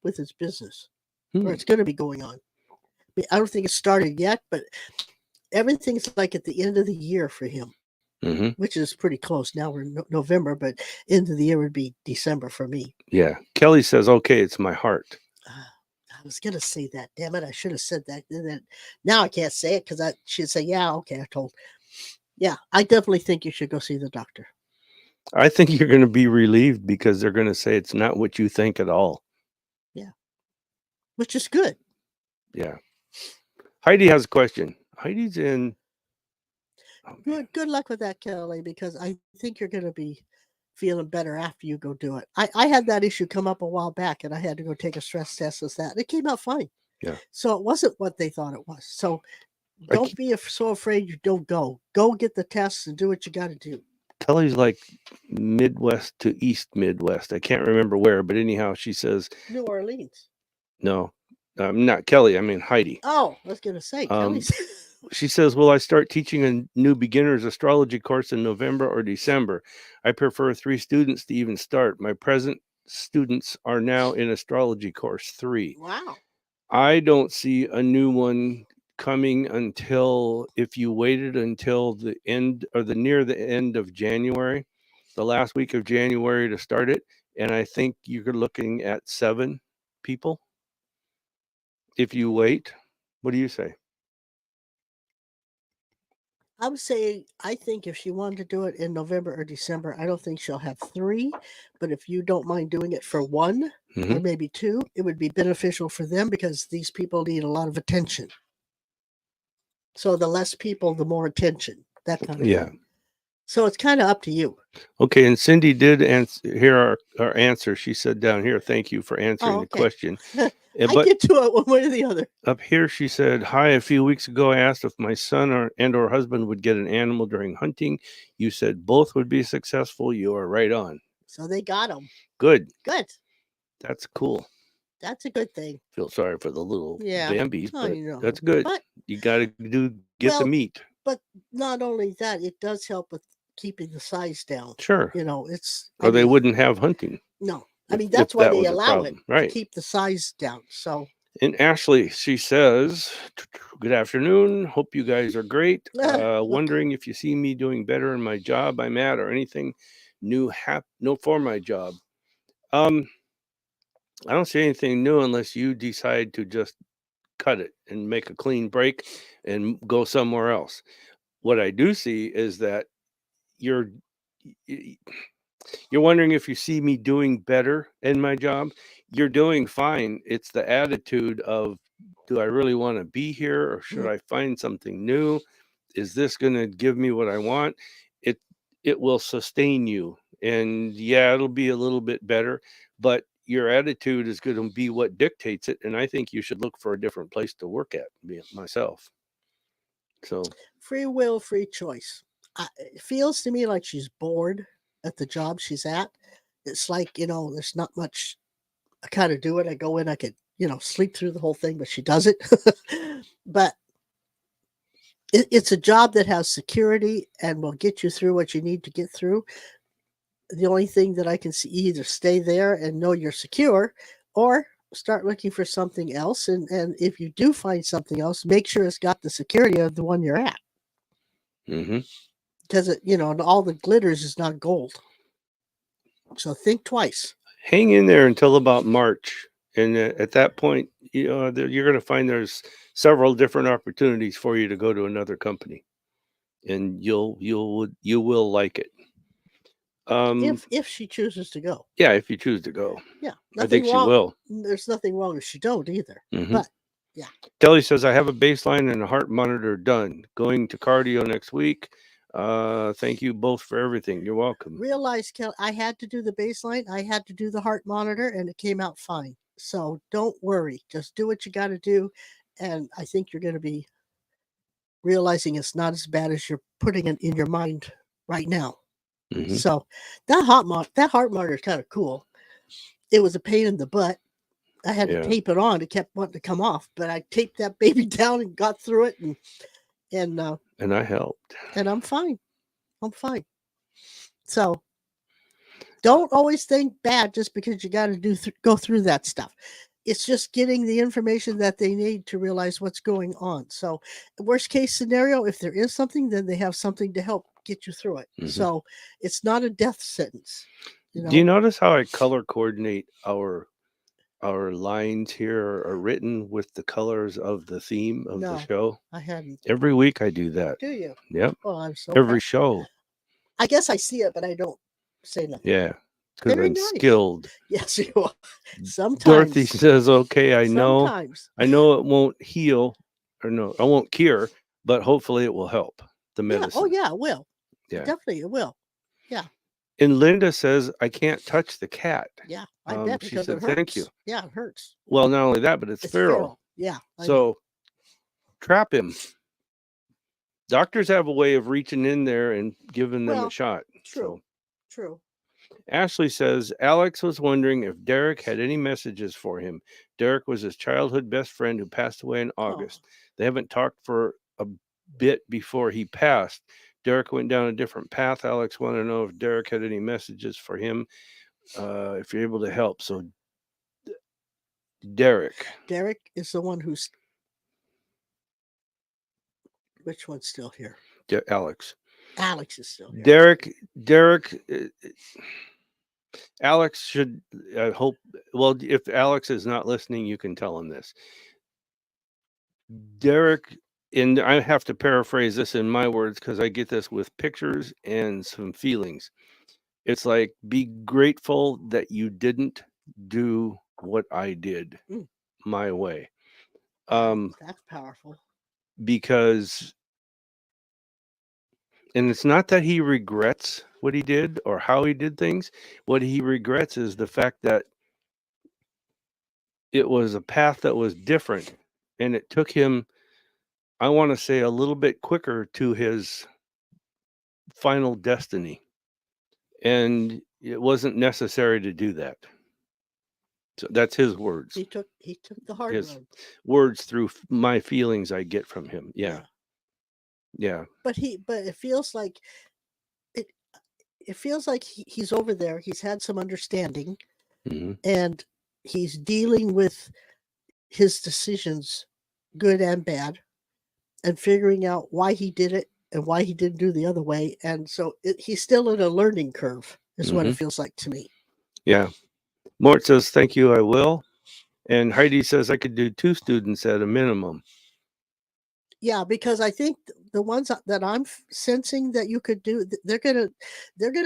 with his business, or it's going to be going on. I don't think it started yet, but everything's like at the end of the year for him, which is pretty close. Now we're in November, but end of the year would be December for me. Yeah. Kelly says, okay, it's my heart. I was going to say that. Damn it. I should have said that. And then, now I can't say it because I should say, yeah, okay, I told. Yeah, I definitely think you should go see the doctor. I think you're going to be relieved because they're going to say it's not what you think at all. Yeah. Which is good. Yeah. Heidi has a question. Heidi's in. Good luck with that, Kelly, because I think you're going to be feeling better after you go do it. I had that issue come up a while back, and I had to go take a stress test with that. It came out fine. Yeah. So it wasn't what they thought it was. So don't be so afraid you don't go. Go get the tests and do what you got to do. Kelly's like Midwest to East Midwest. I can't remember where, but anyhow, she says New Orleans. No, not Kelly. I mean Heidi. Oh, I was going to say Kelly's. She says, will I start teaching a new beginner's astrology course in November or December? I prefer 3 students to even start. My present students are now in astrology course 3. Wow. I don't see a new one coming until, if you waited until the end or near the end of January, the last week of January to start it. And I think you're looking at 7 people. If you wait, what do you say? I would say, I think if she wanted to do it in November or December, I don't think she'll have 3. But if you don't mind doing it for 1 or maybe 2, it would be beneficial for them because these people need a lot of attention. So the less people, the more attention. That kind of thing. So it's kind of up to you. Okay, and Cindy did hear our answer. She said down here, thank you for answering the question. I get to it one way or the other. Up here, she said, hi, a few weeks ago, I asked if my son or husband would get an animal during hunting. You said both would be successful. You are right on. So they got them. Good. Good. That's cool. That's a good thing. Feel sorry for the little Bambies, but that's good. But, you got to get the meat. But not only that, it does help with keeping the size down. Sure. It's... Or they wouldn't have hunting. No. I mean, that's why they allow it, right? To keep the size down. So. And Ashley, she says, good afternoon. Hope you guys are great. Wondering if you see me doing better in my job I'm at or anything new for my job. I don't see anything new unless you decide to just cut it and make a clean break and go somewhere else. What I do see is that you're wondering if you see me doing better in my job. You're doing fine. It's the attitude of, do I really want to be here or should I find something new? Is this going to give me what I want? It will sustain you. And yeah, it'll be a little bit better, but your attitude is going to be what dictates it. And I think you should look for a different place to work at, myself. So free will, free choice. It feels to me like she's bored at the job she's at. It's like, there's not much. I kind of do it. I go in, I could, sleep through the whole thing, but she does it. But it's a job that has security and will get you through what you need to get through. The only thing that I can see, either stay there and know you're secure or start looking for something else. And if you do find something else, make sure it's got the security of the one you're at. Because all the glitters is not gold. So think twice. Hang in there until about March. And at that point, you're going to find there's several different opportunities for you to go to another company, and you will like it. If she chooses to go. Yeah, if you choose to go. Yeah. I think she will. There's nothing wrong if she don't either. Mhm. But yeah. Kelly says, I have a baseline and a heart monitor done. Going to cardio next week. Thank you both for everything. You're welcome. Realize, Kelly, I had to do the baseline. I had to do the heart monitor, and it came out fine. So don't worry. Just do what you got to do. And I think you're going to be realizing it's not as bad as you're putting it in your mind right now. Mhm. So that heart monitor is kind of cool. It was a pain in the butt. I had to tape it on. It kept wanting to come off, but I taped that baby down and got through it, and I helped. And I'm fine. I'm fine. So don't always think bad just because you got to go through that stuff. It's just getting the information that they need to realize what's going on. So worst case scenario, if there is something, then they have something to help get you through it. Mhm. So it's not a death sentence. Do you notice how I color coordinate our lines here are written with the colors of the theme of the show? I hadn't. Every week I do that. Do you? Yep. Oh, I'm so Every proud. show. I guess I see it, but I don't say nothing. Yeah. Because Very I'm nice. skilled. Yes, you are. Sometimes. Dorothy says, okay, I know. Sometimes. I know it won't heal, or no, I won't cure, but hopefully it will help the medicine. Yeah. Oh, yeah, it will. Yeah. Definitely, it will. Yeah. And Linda says, I can't touch the cat. Yeah, I bet She because said, it hurts. thank you. Yeah, it hurts. Well, not only that, but it's feral. Yeah. I know. So trap him. Doctors have a way of reaching in there and giving them a shot. True. So. True. Ashley says, Alex was wondering if Derek had any messages for him. Derek was his childhood best friend who passed away in August. They haven't talked for a bit before he passed. Derek went down a different path. Alex wanted to know if Derek had any messages for him, if you're able to help. So, Derek. Derek is the one who's... Which one's still here? Alex. Alex is still here. Derek, Alex should, I hope, well, if Alex is not listening, you can tell him this. Derek, and I have to paraphrase this in my words because I get this with pictures and some feelings. It's like, be grateful that you didn't do what I did my way. That's powerful. Because, and it's not that he regrets what he did or how he did things. What he regrets is the fact that it was a path that was different, and it took him, I want to say, a little bit quicker to his final destiny. And it wasn't necessary to do that. So that's his words. He took the hard road. Words through my feelings I get from him. Yeah. But it feels like he's over there. He's had some understanding, and he's dealing with his decisions, good and bad, and figuring out why he did it and why he didn't do the other way. And so he's still in a learning curve, is what it feels like to me. Yeah. Mort says, thank you, I will. And Heidi says, I could do 2 students at a minimum. Yeah, because I think the ones that I'm sensing that you could do, they're gonna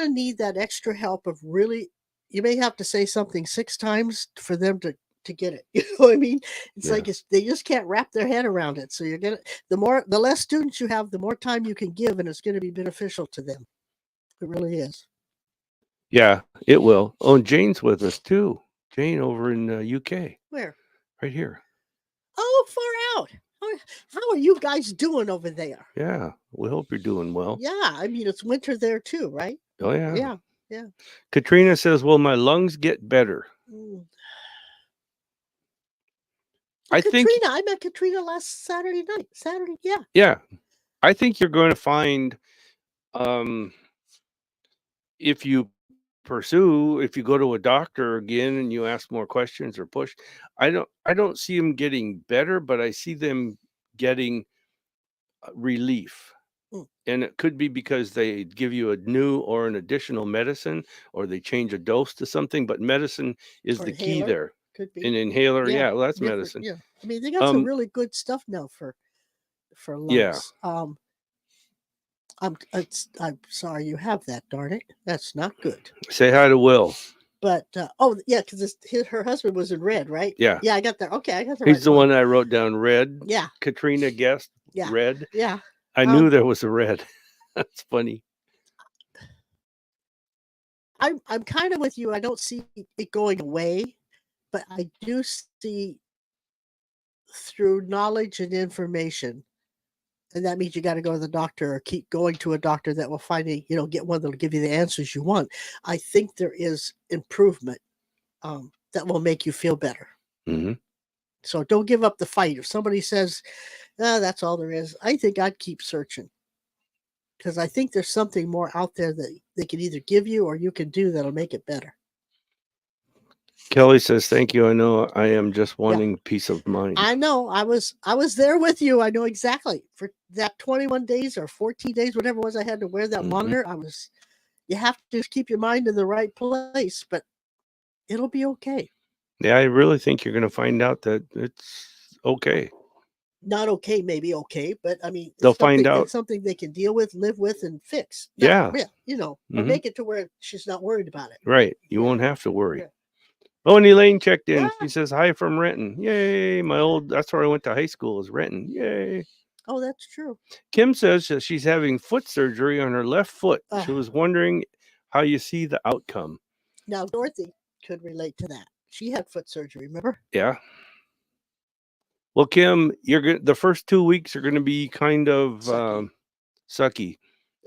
need that extra help of really. You may have to say something 6 times for them to get it. You know what I mean? It's like they just can't wrap their head around it. So you're gonna the less students you have, the more time you can give, and it's going to be beneficial to them. It really is. Yeah, it will. Oh, and Jane's with us too. Jane over in UK. Where? Right here. Oh, far out. How are you guys doing over there? Yeah, we hope you're doing well. Yeah, I mean, it's winter there too, right? Oh, yeah. Yeah. Katrina says, will my lungs get better? Well, Katrina, I met Katrina last Saturday night. Yeah. Yeah. I think you're going to find, if you go to a doctor again and you ask more questions or push, I don't see them getting better, but I see them getting relief. And it could be because they give you a new or an additional medicine, or they change a dose to something, but medicine is the key there. Could be An inhaler. Yeah, well, that's medicine. Yeah. I mean, they got some really good stuff now for lungs. Yeah. I'm sorry you have that. Darn it, that's not good. Say hi to Will. But yeah, because her husband was in red, right? Yeah. Yeah, I got that. Okay, I got the He's right the one I wrote down. Red. Yeah. Katrina guessed Yeah. red. Yeah. I knew there was a red. That's funny. I'm kind of with you. I don't see it going away, but I do see through knowledge and information. And that means you got to go to the doctor or keep going to a doctor that will finally, get one that'll give you the answers you want. I think there is improvement that will make you feel better. Mm-hmm. So don't give up the fight. If somebody says, that's all there is, I think I'd keep searching. Because I think there's something more out there that they can either give you or you can do that'll make it better. Kelly says, thank you. I know I am just wanting peace of mind. I know. I was there with you. I know exactly. For that 21 days or 14 days, whatever it was, I had to wear that monitor. You have to keep your mind in the right place, but it'll be okay. Yeah, I really think you're going to find out that it's okay. Not okay, maybe okay, but I mean, they'll find out. It's something they can deal with, live with, and fix. Yeah. But make it to where she's not worried about it. Right. You won't have to worry. Yeah. Oh, and Elaine checked in. Yeah. She says, hi from Renton. Yay. That's where I went to high school, is Renton. Yay. Oh, that's true. Kim says that she's having foot surgery on her left foot. She was wondering how you see the outcome. Now, Dorothy could relate to that. She had foot surgery, remember? Yeah. Well, Kim, the first 2 weeks are going to be kind of sucky.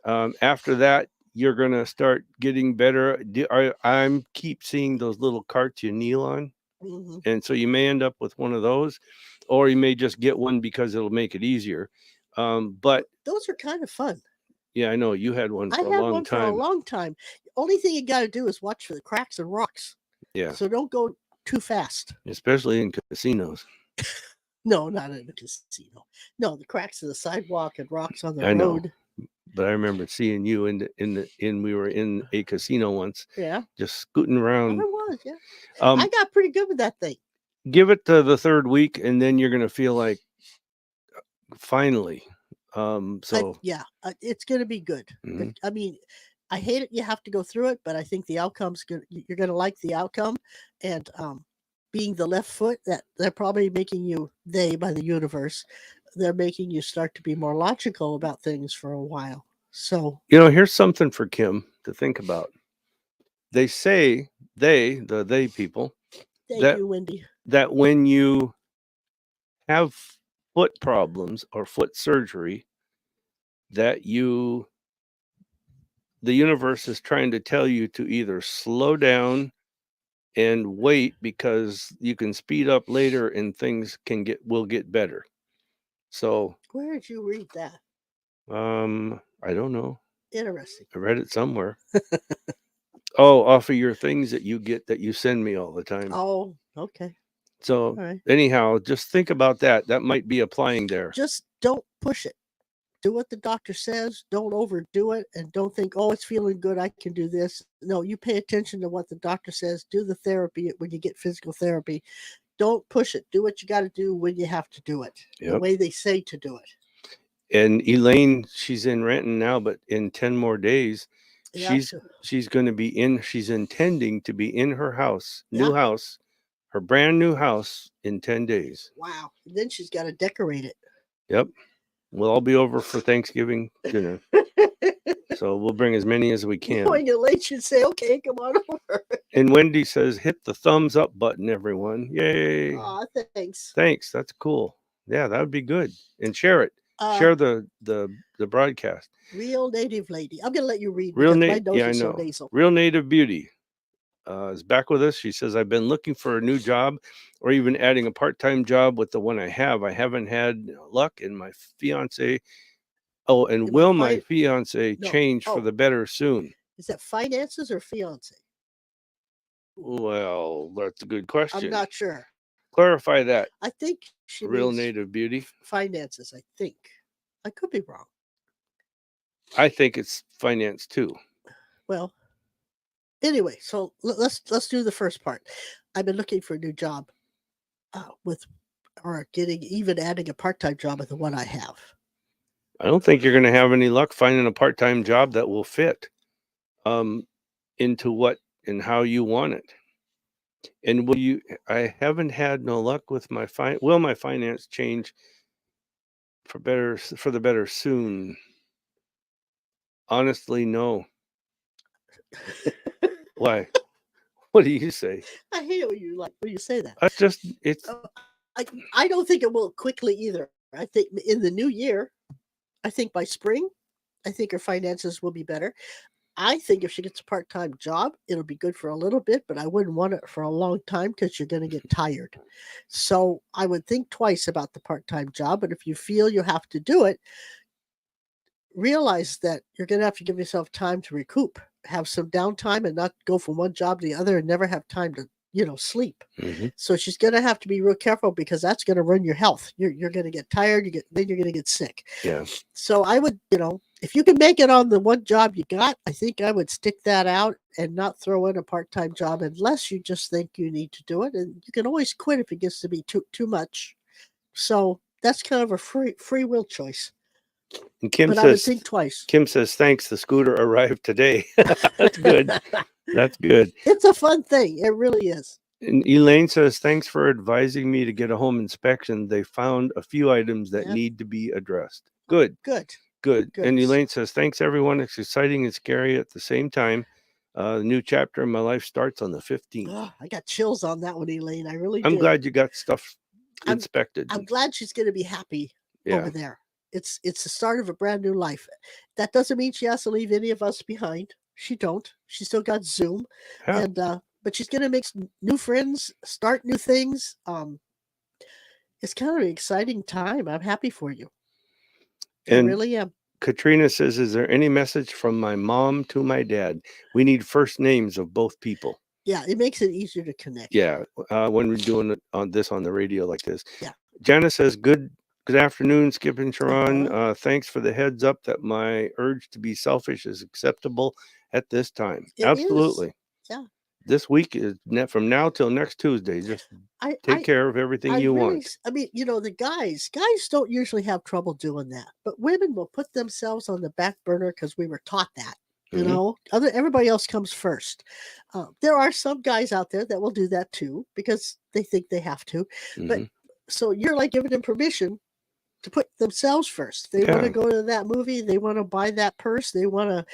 After that, you're going to start getting better. I'm keep seeing those little carts you kneel on. Mm-hmm. And so you may end up with one of those, or you may just get one because it'll make it easier. But those are kind of fun. Yeah, I know. You had one for for a long time. The only thing you got to do is watch for the cracks and rocks. Yeah. So don't go too fast. Especially in casinos. No, not in a casino. No, the cracks in the sidewalk and rocks on the road. Know. But I remember seeing you we were in a casino once. Yeah. Just scooting around. I was, yeah. I got pretty good with that thing. Give it to the third week, and then you're going to feel like finally. It's going to be good. Mm-hmm. I mean, I hate it. You have to go through it, but I think the outcome's good. You're going to like the outcome, and being the left foot, that they're probably making you, by the universe, they're making you start to be more logical about things for a while. So here's something for Kim to think about. They say the people. Thank you, Wendy. That when you have foot problems or foot surgery, that the universe is trying to tell you to either slow down and wait, because you can speed up later and things will get better. So where did you read that? I don't know. Interesting. I read it somewhere. Oh, off of your things that you get that you send me all the time. Oh, okay. So anyhow, just think about that. That might be applying there. Just don't push it. Do what the doctor says. Don't overdo it, and don't think, oh, it's feeling good, I can do this. No, you pay attention to what the doctor says. Do the therapy when you get physical therapy. Don't push it. Do what you got to do when you have to do it. Yep. The way they say to do it. And Elaine, she's in Renton now, but in 10 more days, she's going to be she's intending to be in her house, new house, her brand new house in 10 days. Wow. And then she's got to decorate it. Yep. We'll all be over for Thanksgiving dinner. So we'll bring as many as we can. When you're late, you'd say, okay, come on over. And Wendy says, hit the thumbs up button, everyone. Yay. Aw, thanks. Thanks. That's cool. Yeah, that would be good. And share it. Share the broadcast. Real Native Lady. I'm going to let you read. Real Native. Yeah, I know. So Real Native Beauty is back with us. She says, I've been looking for a new job, or even adding a part-time job with the one I have. I haven't had luck, and my fiance. Oh, and will my fiance change for the better soon? Is that finances or fiance? Well, that's a good question. I'm not sure. Clarify that. I think she Real Native Beauty. Finances, I think. I could be wrong. I think it's finance too. Well, anyway, so let's do the first part. I've been looking for a new job adding a part-time job with the one I have. I don't think you're going to have any luck finding a part-time job that will fit into what and how you want it. And I haven't had no luck with my will my finance change for the better soon? Honestly, no. Why? What do you say? I hate it when you say that. That's just it's. I don't think it will quickly either. I think in the new year, I think by spring, I think her finances will be better. I think if she gets a part-time job, it'll be good for a little bit, but I wouldn't want it for a long time because you're going to get tired. So I would think twice about the part-time job. But if you feel you have to do it, realize that you're going to have to give yourself time to recoup, have some downtime, and not go from one job to the other and never have time to sleep. Mm-hmm. So she's going to have to be real careful because that's going to ruin your health. You're going to get tired. Then you're going to get sick. Yeah. So I would, if you can make it on the one job you got, I think I would stick that out and not throw in a part-time job unless you just think you need to do it. And you can always quit if it gets to be too much. So that's kind of a free will choice. And Kim but says, I would think twice. Kim says, thanks. The scooter arrived today. That's good. That's good. It's a fun thing. It really is. And Elaine says, thanks for advising me to get a home inspection. They found a few items that need to be addressed. Good. Good. And Elaine says, thanks, everyone. It's exciting and scary at the same time. The new chapter in my life starts on the 15th. Oh, I got chills on that one, Elaine. I really I'm did. glad you got stuff inspected. I'm glad she's going to be happy over there. It's the start of a brand new life. That doesn't mean she has to leave any of us behind. She don't. She still got Zoom. Yeah. And but she's going to make new friends, start new things. It's kind of an exciting time. I'm happy for you. I really am. Katrina says, is there any message from my mom to my dad? We need first names of both people. Yeah, it makes it easier to connect. Yeah, when we're doing it on the radio like this. Yeah. Janice says, good afternoon, Skip and Sha'ron. Thanks for the heads up that my urge to be selfish is acceptable at this time. Absolutely. Is. Yeah. This week is from now till next Tuesday. Just take care of everything you want. I mean, the guys don't usually have trouble doing that, but women will put themselves on the back burner because we were taught that. Everybody else comes first. There are some guys out there that will do that too because they think they have to. But so you're like giving them permission to put themselves first. They want to go to that movie. They want to buy that purse. They want to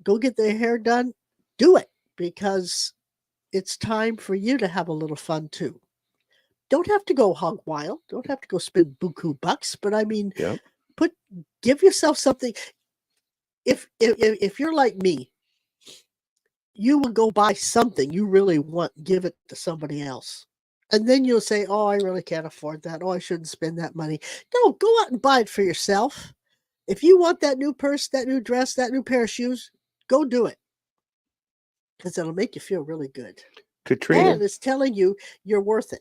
go get their hair done. Do it because it's time for you to have a little fun too. Don't have to go hog wild. Don't have to go spend buku bucks. But I mean, give yourself something. If you're like me, you will go buy something you really want, give it to somebody else. And then you'll say, oh, I really can't afford that. Oh, I shouldn't spend that money. No, go out and buy it for yourself. If you want that new purse, that new dress, that new pair of shoes, go do it. Because it'll make you feel really good. Katrina. And it's telling you you're worth it.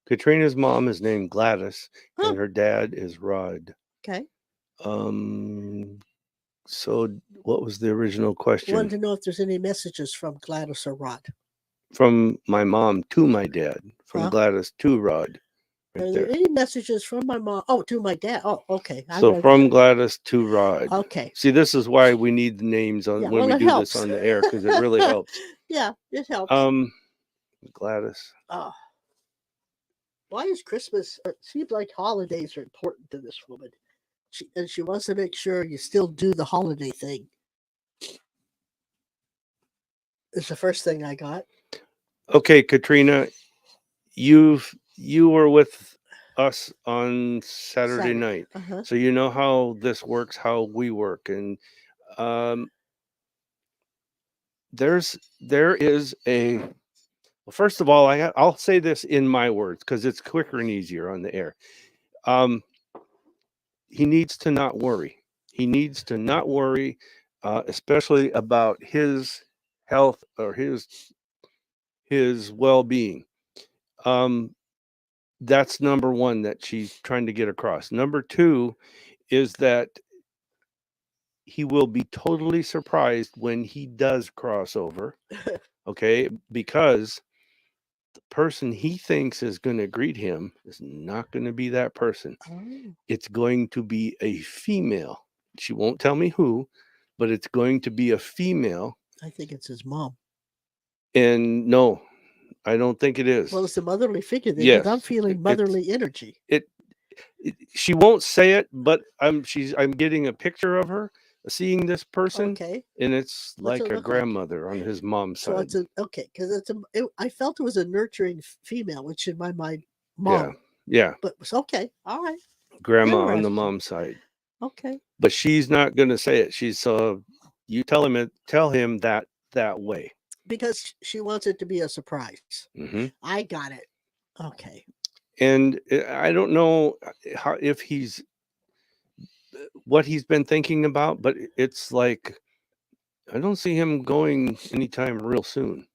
Katrina's mom is named Gladys, and her dad is Rod. Okay. So what was the original question? I wanted to know if there's any messages from Gladys or Rod. From my mom to my dad. From Gladys to Rod. Are there any messages from my mom? Oh, to my dad. Oh, okay. So from Gladys to Rod. Okay. See, this is why we need the names when we do this on the air, because it really helps. Yeah, it helps. Gladys. Why is Christmas? It seems like holidays are important to this woman. She wants to make sure you still do the holiday thing. It's the first thing I got. Okay, Katrina, you were with us on Saturday night, so you know how this works, how we work, and there is a. Well, first of all, I'll say this in my words because it's quicker and easier on the air. He needs to not worry. He needs to not worry, especially about his health or his well-being. That's number one that she's trying to get across. Number two is that he will be totally surprised when he does cross over. Okay, because the person he thinks is going to greet him is not going to be that person. It's going to be a female. She won't tell me who, but it's going to be a female. I think it's his mom. And no, I don't think it is. Well, it's a motherly figure there, Yes, because I'm feeling motherly energy. She won't say it, but I'm getting a picture of her, seeing this person, Okay. and it's What's like it a look like? grandmother on his mom's So side. it's okay, because I felt it was a nurturing female, which in my mind, mom. Yeah. But it's okay. All right. Grandma on the Interesting. mom's side. Okay. But she's not going to say it. She's you tell him that way. Because she wants it to be a surprise. Mm-hmm. I got it. Okay. And I don't know what he's been thinking about, but it's like, I don't see him going anytime real soon.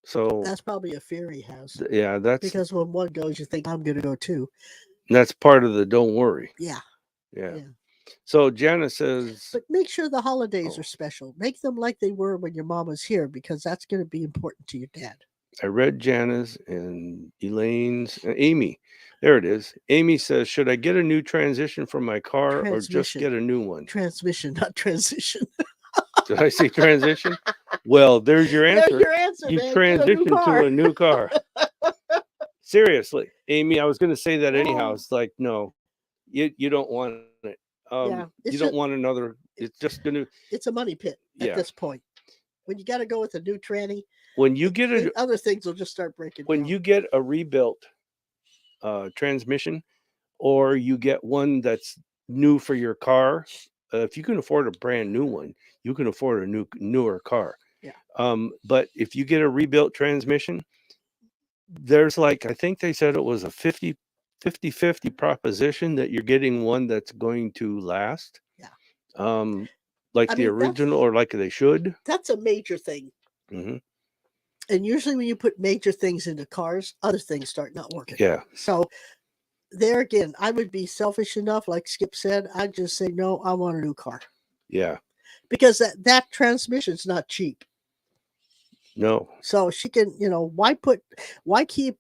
So that's probably a fear he has. Yeah, because when one goes, you think I'm going to go too. That's part of the don't worry. Yeah. Yeah. So Janice says, but make sure the holidays are special. Make them like they were when your mom was here, because that's going to be important to your dad. I read Janice and Elaine's Amy. There it is. Amy says, should I get a new transmission for my car or just get a new one? Transmission, not transition. Did I say transition? Well, there's your answer. There's your answer, You man. transition to a new car. Seriously, Amy, I was going to say that anyhow. It's like, no, you don't want it. You don't want another. It's just going to. It's a money pit at this point. When you got to go with a new tranny. When you get other things will just start breaking. When you get a rebuilt transmission, or you get one that's new for your car, if you can afford a brand new one, you can afford a newer car. Yeah. But if you get a rebuilt transmission, there's I think they said it was a 50-50 proposition that you're getting one that's going to last. Yeah. The original, or like they should. That's a major thing. Mm-hmm. And usually when you put major things into cars, other things start not working. Yeah. So there again, I would be selfish enough, like Skip said, I'd just say, no, I want a new car. Yeah. Because that transmission's not cheap. No. So she can, why keep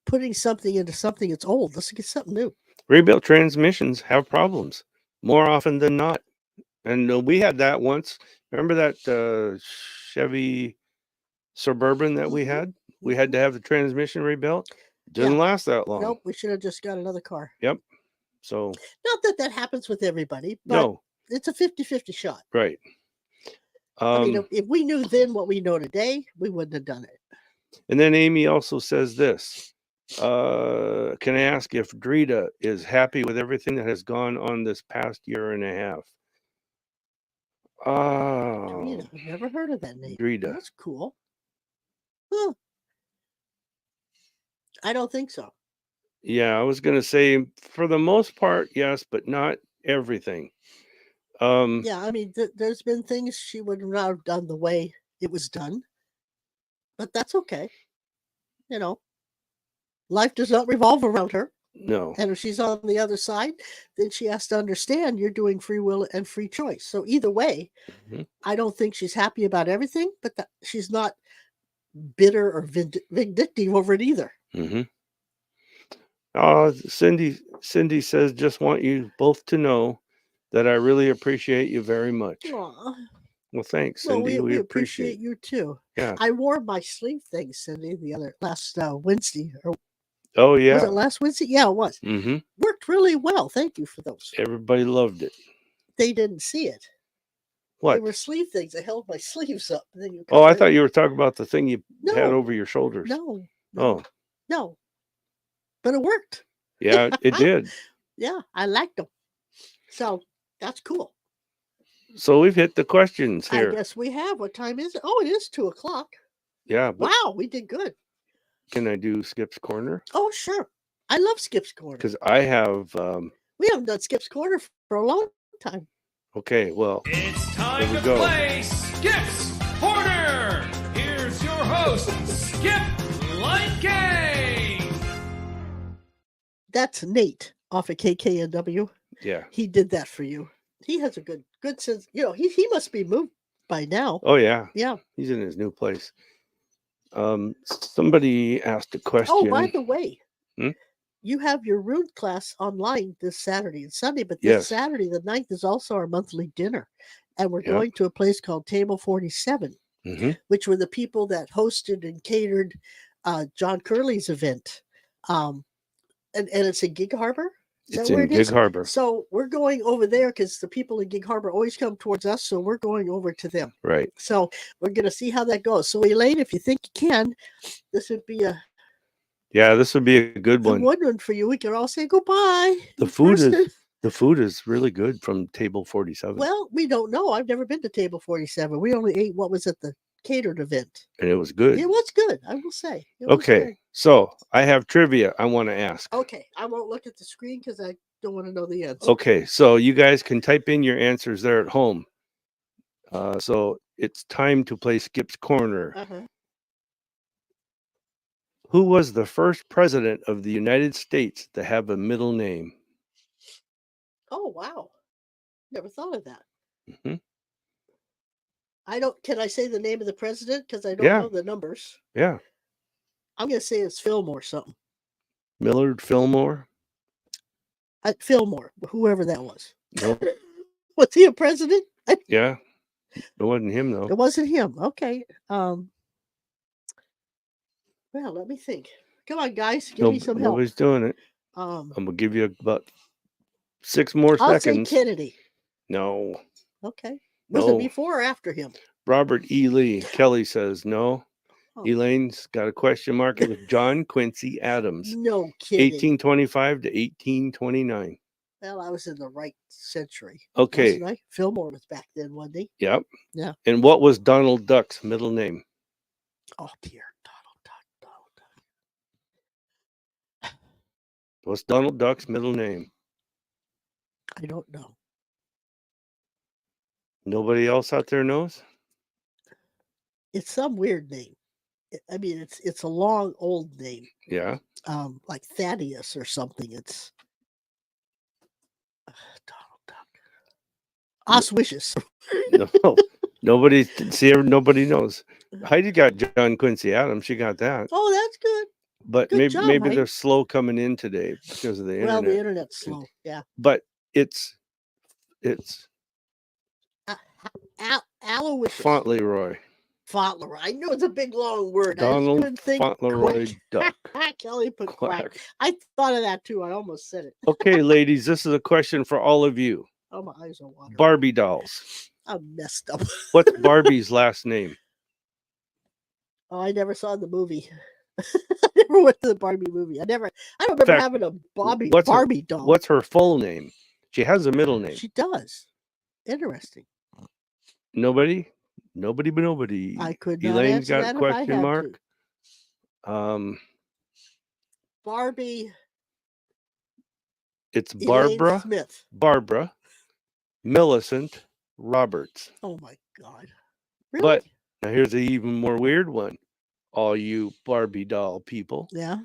putting something into something that's old? Let's get something new. Rebuilt transmissions have problems more often than not. And we had that once. Remember that Chevy Suburban that we had? We had to have the transmission rebuilt. Didn't last that long. Nope, we should have just got another car. Yep. So. Not that happens with everybody, but it's a 50-50 shot. Right. I mean, if we knew then what we know today, we wouldn't have done it. And then Amy also says this. Can I ask if Drita is happy with everything that has gone on this past year and a half? Drita, I've never heard of that name. Drita. That's cool. Huh. I don't think so. Yeah, I was going to say for the most part, yes, but not everything. Yeah, I mean, there's been things she would not have done the way it was done, but that's okay. Life does not revolve around her. No. And if she's on the other side, then she has to understand you're doing free will and free choice. So either way, I don't think she's happy about everything, but she's not bitter or vindictive over it either. Mm-hmm. Cindy says, just want you both to know that I really appreciate you very much. Aww. Well, thanks, Cindy. Well, we appreciate you too. Yeah. I wore my sleeve thing, Cindy, last Wednesday. Oh, yeah. Was it last Wednesday? Yeah, it was. Mm-hmm. Worked really well. Thank you for those. Everybody loved it. They didn't see it. What? They were sleeve things. I held my sleeves up. And then I thought you were talking about the thing you had over your shoulders. No. No. But it worked. Yeah, it did. Yeah, I liked them. So that's cool. So we've hit the questions here. I guess we have. What time is it? Oh, it is 2:00. Yeah. Wow, we did good. Can I do Skip's Corner? Oh, sure. I love Skip's Corner. Because I have... we haven't done Skip's Corner for a long time. Okay, well... It's time to play Skip's Corner! Here's your host, Skip Lightgate! That's Nate off of KKNW. Yeah. He did that for you. He has a good sense. He must be moved by now. Oh, yeah. Yeah. He's in his new place. Somebody asked a question. Oh, by the way, you have your rune class online this Saturday and Sunday, but this Yes. Saturday, the 9th, is also our monthly dinner. And we're Yep. going to a place called Table 47, Mhm. which were the people that hosted and catered John Curley's event. And it's in Gig Harbor. Is It's that where in it Gig is? Harbor. So we're going over there because the people in Gig Harbor always come towards us. So we're going over to them. Right. So we're going to see how that goes. So Elaine, if you think you can, this would be a Yeah, this would be a good one. one for you. We can all say goodbye. The in food person. is really good from Table 47. Well, we don't know. I've never been to Table 47. We only ate what was at the catered event. And it was good. It was good, I will say. It was Okay. good. So I have trivia I want to ask. Okay. I won't look at the screen because I don't want to know the answer. Okay. So you guys can type in your answers there at home. So it's time to play Skip's Corner. Uh-huh. Who was the first president of the United States to have a middle name? Oh, wow. Never thought of that. Mhm. Can I say the name of the president? Because I don't Yeah. know the numbers. Yeah. I'm going to say it's Fillmore something. Millard Fillmore? Fillmore, whoever that was. No. Was he a president? Yeah. It wasn't him though. It wasn't him. Okay. Well, let me think. Come on, guys. Give me some help. Nobody's doing it. I'm gonna give you about 6 more I'll seconds. say Kennedy. No. Okay. Was No. it before or after him? Robert E. Lee. Kelly says no. Oh. Elaine's got a question mark. It was John Quincy Adams, No kidding. 1825 to 1829. Well, I was in the right century. Okay. Wasn't I? Fillmore was back then, wasn't he? Yep. Yeah. And what was Donald Duck's middle name? Oh, dear. Donald Duck. What's Donald Duck's middle name? I don't know. Nobody else out there knows? It's some weird name. I mean, it's a long, old name. Yeah. Like Thaddeus or something. It's Donald Duck. Auspicious. No. Nobody knows. Heidi got John Quincy Adams. She got that. Oh, that's good. But Good maybe job, maybe Heidi. they're slow coming in today because of the Well, internet. the internet's slow. Yeah. But it's Aloysius. Fauntleroy. Fauntleroy. I know it's a big long word. I Donald just couldn't think Fauntleroy quick. Duck. Kelly put quack. Quack. I thought of that too. I almost said it. Okay, ladies, this is a question for all of you. Oh, my eyes are watering. Barbie dolls. I'm messed up. What's Barbie's last name? Oh, I never saw the movie. I never went to the Barbie movie. I don't remember fact, having a Barbie doll. What's her full name? She has a middle name. She does. Interesting. Nobody but nobody. I could not Elaine's answer got that a if I question had mark. to. Barbie. It's Elaine Barbara. Smith. Barbara Millicent Roberts. Oh my God. Really? But now here's an even more weird one. All you Barbie doll people. Yeah.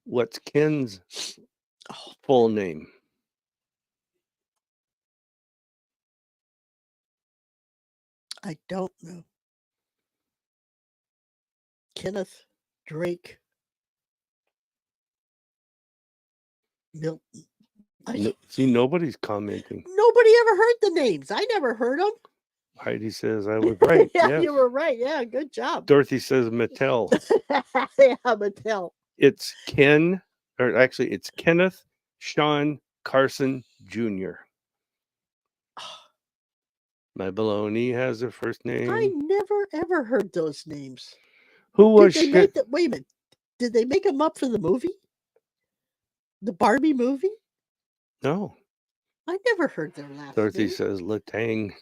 What's Ken's Oh, full name? I don't know. Kenneth Drake Milton. See, nobody's commenting. Nobody ever heard the names. I never heard them. Heidi says I was right. Yeah, Yes. you were right. Yeah, good job. Dorothy says Mattel. Yeah, Mattel. It's Ken, or actually, it's Kenneth Sean Carson Jr. My baloney has a first name. I never ever heard those names. Who was Did they make wait a minute. Did they make them up for the movie? The Barbie movie? No. I never heard their last Dorothy name. says Latang.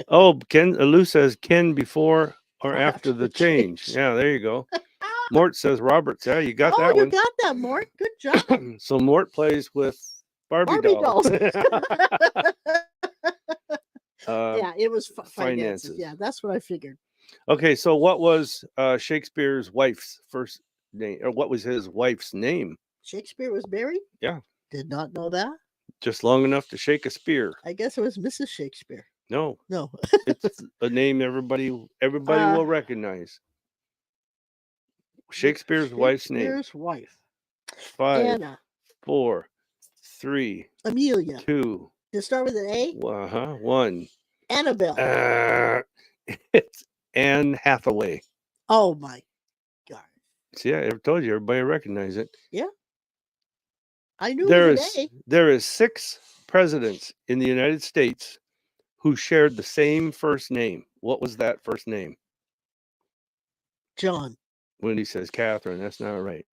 Oh, Lou says Ken before or after the change. Yeah, there you go. Mort says Roberts. Yeah, you got Oh, that you one. got that, Mort. Good job. So Mort plays with Barbie dolls. Yeah, it was finances. finances. Yeah, that's what I figured. Okay, so what was Shakespeare's wife's first name, or what was his wife's name? Shakespeare was married? Yeah. Did not know that. Just long enough to shake a spear. I guess it was Mrs. Shakespeare. No, No. it's a name everybody will recognize. Shakespeare's wife's name. Shakespeare's wife. 5, Anna. 4, 3, Amelia. 2. Did it start with an A? 1. Annabelle. It's Anne Hathaway. Oh my God. See, I told you, everybody recognize it. Yeah. I knew it was an A. There is 6 presidents in the United States who shared the same first name. What was that first name? John. Wendy says Catherine. That's not right.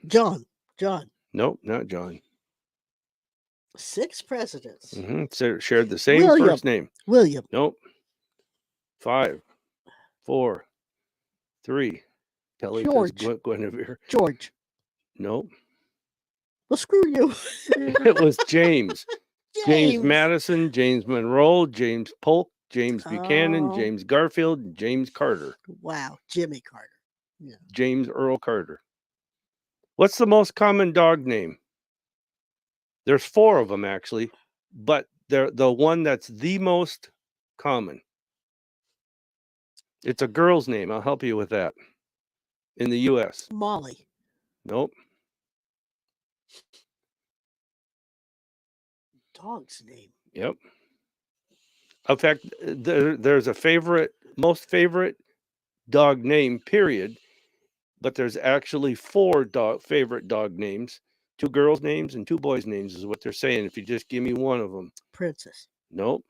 John. Nope, not John. 6 presidents. So shared the same William. first name. William. Nope. 5, 4, 3. Kelly says Guinevere. George. Nope. Well, screw you. It was James. James Madison, James Monroe, James Polk, James Buchanan, Oh. James Garfield, and James Carter. Wow. Jimmy Carter. Yeah. James Earl Carter. What's the most common dog name? There's 4 of them, actually, but they're the one that's the most common. It's a girl's name. I'll help you with that. In the U.S. Molly. Nope. Dog's name. Yep. In fact, there's a most favorite dog name, period. But there's actually 4 favorite dog names. 2 girls' names and 2 boys' names is what they're saying. If you just give me one of them. Princess. Nope.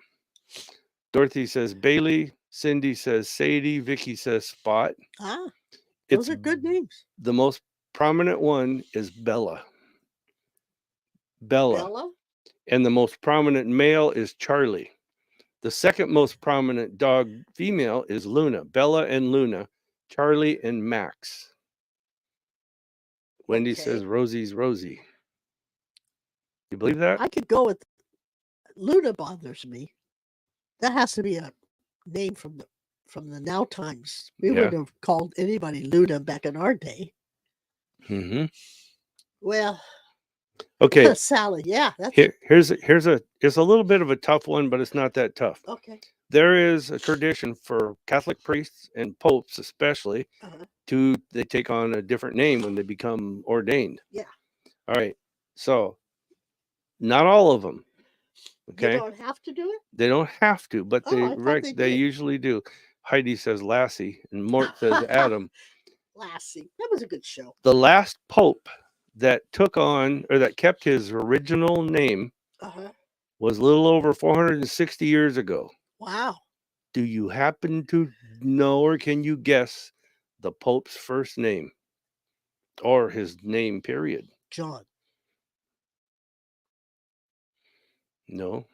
Dorothy says Bailey. Cindy says Sadie. Vicky says Spot. Those are good names. The most prominent one is Bella. Bella. And the most prominent male is Charlie. The second most prominent dog female is Luna. Bella and Luna. Charlie and Max. Wendy says Rosie's Rosie. You believe that? I could go with Luna. Bothers me. That has to be a name from the now times. We wouldn't have called anybody Luna back in our day. Well, okay. Sally. Yeah. That's Here's it's a little bit of a tough one, but it's not that tough. okay. There is a tradition for Catholic priests and popes, especially, they take on a different name when they become ordained. Yeah. All right. So, not all of them. Okay. They don't have to do it? They don't have to, but they they did. usually do. Heidi says Lassie, and Mort says Adam. Lassie. That was a good show. The last pope that took on or that kept his original name was a little over 460 years ago. Wow. Do you happen to know or can you guess the Pope's first name or his name, period? John. No.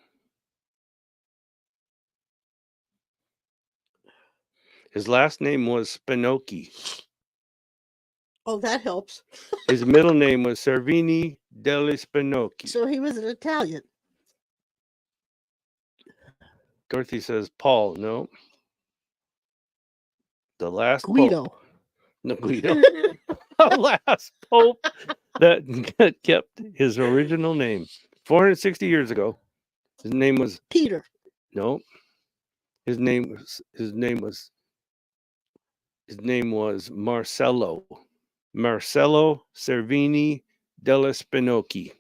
His last name was Spinocchi. Oh, that helps. His middle name was Servini degli Spinocchi. So he was an Italian. Dorothy says Paul. No. The last Guido. Pope. No, Guido. The last Pope that kept his original name 460 years ago. His name was Peter. No. His name was Marcello. Marcello Servini della Spinocchi.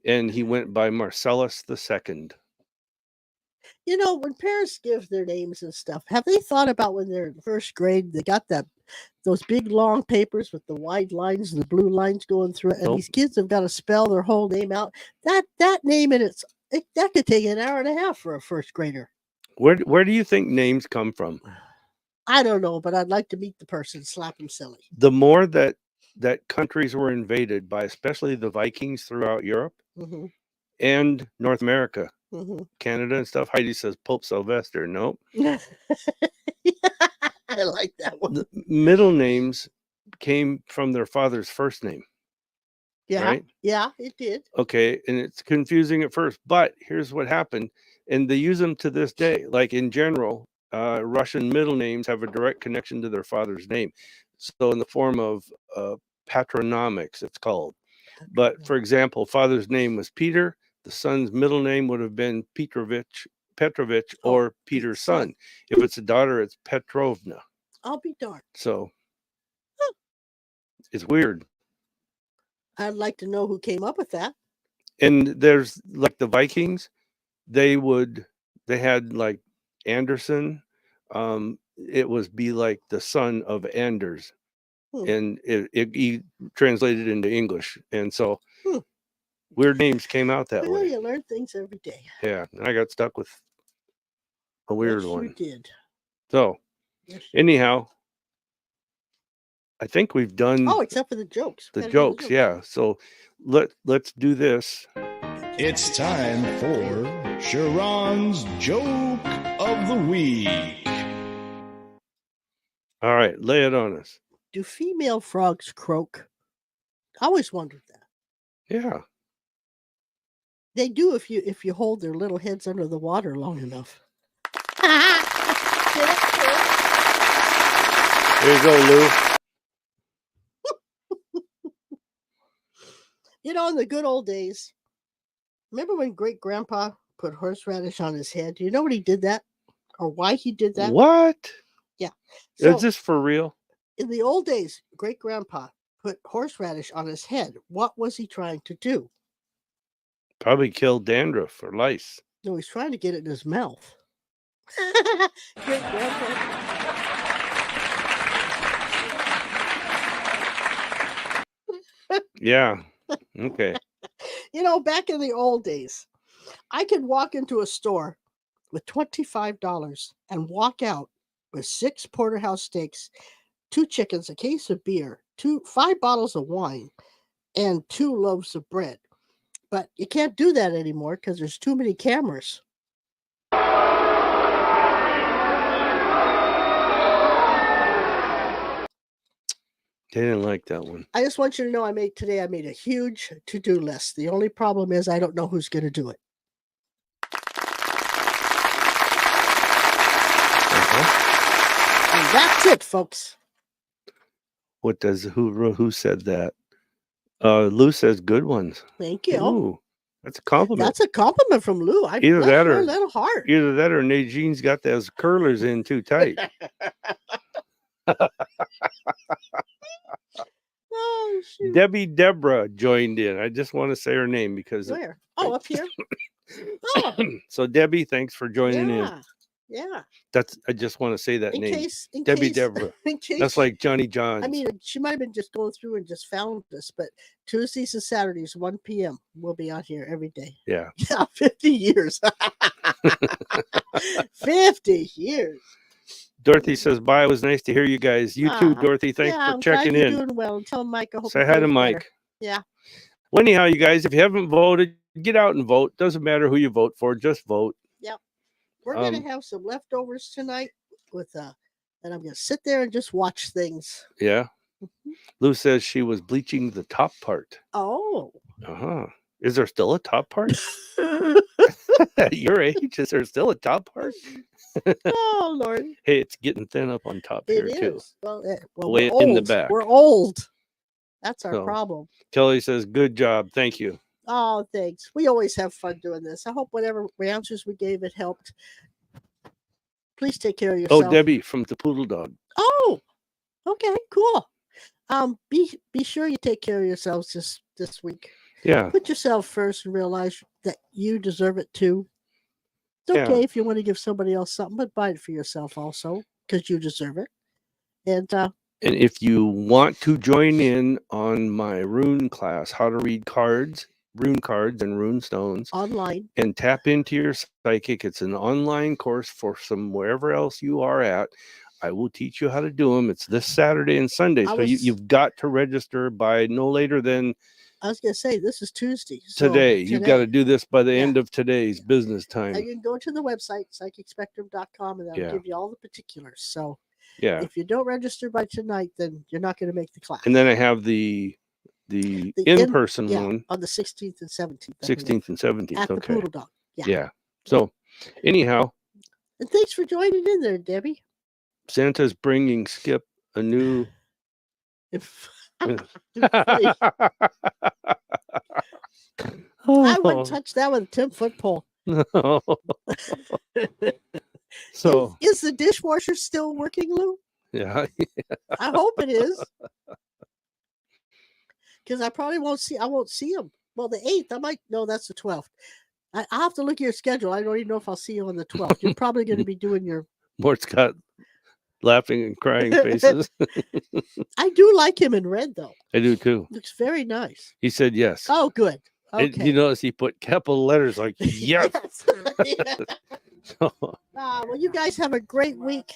And he went by Marcellus II. You know, when parents give their names and stuff, have they thought about when they're in first grade, they got those big long papers with the wide lines and the blue lines going through it, and these kids have got to spell their whole name out. That name that could take an hour and a half for a first grader. Where do you think names come from? I don't know, but I'd like to meet the person, slap him silly. The more that countries were invaded by especially the Vikings throughout Europe and North America, Canada and stuff. Heidi says Pope Sylvester. Nope. I like that one. The middle names came from their father's first name. Yeah. Right? Yeah, it did. Okay. And it's confusing at first, but here's what happened. And they use them to this day. Like in general, Russian middle names have a direct connection to their father's name. So in the form of patronymics, it's called. But for example, father's name was Peter. The son's middle name would have been Petrovich, or Peter's son. If it's a daughter, it's Petrovna. I'll be darned. So It's weird. I'd like to know who came up with that. And there's like the Vikings, they had like Anderson. It was be like the son of Anders. And he translated into English. And so weird names came out that Well, way. you learn things every day. Yeah. And I got stuck with a weird one. You did. So anyhow, I think we've done except for the jokes. the jokes. Yeah. So let's do this. It's time for Sha'ron's Joke of the Week. All right, lay it on us. Do female frogs croak? I always wondered that. Yeah. They do if you hold their little heads under the water long enough. There you go, Lou. You know, in the good old days, remember when great grandpa put horseradish on his head? Do you know what he did that? Or why he did that? What? Yeah. So, is this for real? In the old days, great grandpa put horseradish on his head. What was he trying to do? Probably kill dandruff or lice. No, he's trying to get it in his mouth. Great grandpa. Yeah. Okay. You know, back in the old days, I could walk into a store with $25 and walk out with 6 porterhouse steaks, 2 chickens, a case of beer, 5 bottles of wine, and 2 loaves of bread. But you can't do that anymore because there's too many cameras. They didn't like that one. I just want you to know I made a huge to-do list. The only problem is I don't know who's going to do it. And that's it, folks. What does who said that? Lou says good ones. Thank you. Ooh, that's a compliment. That's a compliment from Lou. I Either that or a little hard. Either that or Nadine's got those curlers in too tight. Oh, shoot. Debbie Deborah joined in. I just want to say her name because Where? Oh, up here. Oh, so Debbie, thanks for joining in. Yeah. I just want to say that In name. case, Debbie Deborah. In case, That's like Johnny Johns. I mean, she might have been just going through and just found us, but Tuesdays and Saturdays, 1 p.m. We'll be on here every day. Yeah. Yeah, 50 years. 50 years. Dorothy says, bye. It was nice to hear you guys. You too, Dorothy. Thanks for checking in. Doing well. And tell Mike I hope Say hi to Mike. better. Yeah. Well, anyhow, you guys, if you haven't voted, get out and vote. Doesn't matter who you vote for, just vote. Yep. We're going to have some leftovers tonight and I'm going to sit there and just watch things. Yeah. Lou says she was bleaching the top part. Oh. Uh-huh. Is there still a top part? At your age, is there still a top part? Oh, Lord. Hey, it's getting thin up on top here, too. Well, Way we're in the old. back. We're old. That's our problem. Kelly says, good job. Thank you. Oh, thanks. We always have fun doing this. I hope whatever answers we gave, it helped. Please take care of yourself. Oh, Debbie from the Poodle Dog. Oh, okay, cool. Be sure you take care of yourselves this week. Yeah. Put yourself first and realize that you deserve it too. It's okay if you want to give somebody else something, but buy it for yourself also because you deserve it. And if you want to join in on my rune class, how to read cards, rune cards and rune stones online, and tap into your psychic, it's an online course for wherever else you are at. I will teach you how to do them. It's this Saturday and Sunday. So you've got to register by no later than, I was going to say, this is Tuesday. Today. You've got to do this by the end of today's business time. You can go to the website, psychicspectrum.com, and that'll give you all the particulars. So if you don't register by tonight, then you're not going to make the class. And then I have the in-person one. On the 16th and 17th. 16th and 17th. At the Poodle Dog. Yeah. So anyhow. And thanks for joining in there, Debbie. Santa's bringing Skip a new... I wouldn't touch that with a 10-foot pole. No. So is the dishwasher still working, Lou? Yeah. I hope it is. because I probably won't see. I won't see him. Well, the 8th, I might. No, that's the 12th. I'll have to look at your schedule. I don't even know if I'll see you on the 12th. You're probably going to be doing your. Mort's got laughing and crying faces. I do like him in red, though. I do too. Looks very nice. He said yes. Oh, good. Okay. And you notice he put capital letters like yes. Well, you guys have a great week.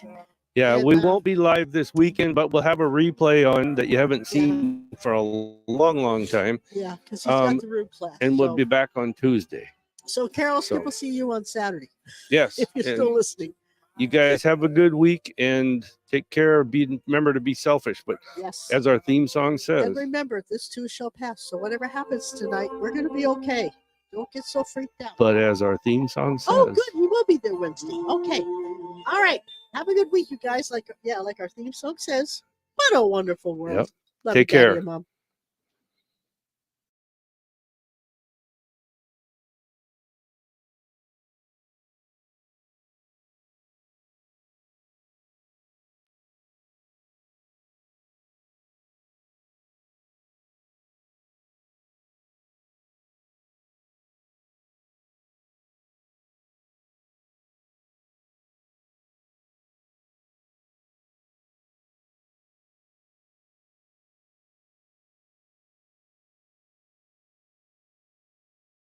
Yeah, And, we won't be live this weekend, but we'll have a replay on that you haven't seen for a long time. Yeah, because he's got the room class. And we'll be back on Tuesday. So Carol Skip So- will see you on Saturday. Yes. If you're and still listening. you guys have a good week and take care. Remember to be selfish, but Yes. as our theme song says, And remember, this too shall pass. So whatever happens tonight, we're going to be okay. Don't get so freaked out. but as our theme song says, Oh, good. He will be there Wednesday. Okay. All right. Have a good week, you guys. Like our theme song says. What a wonderful world. Yep. Love Take you, Daddy care. and Mom.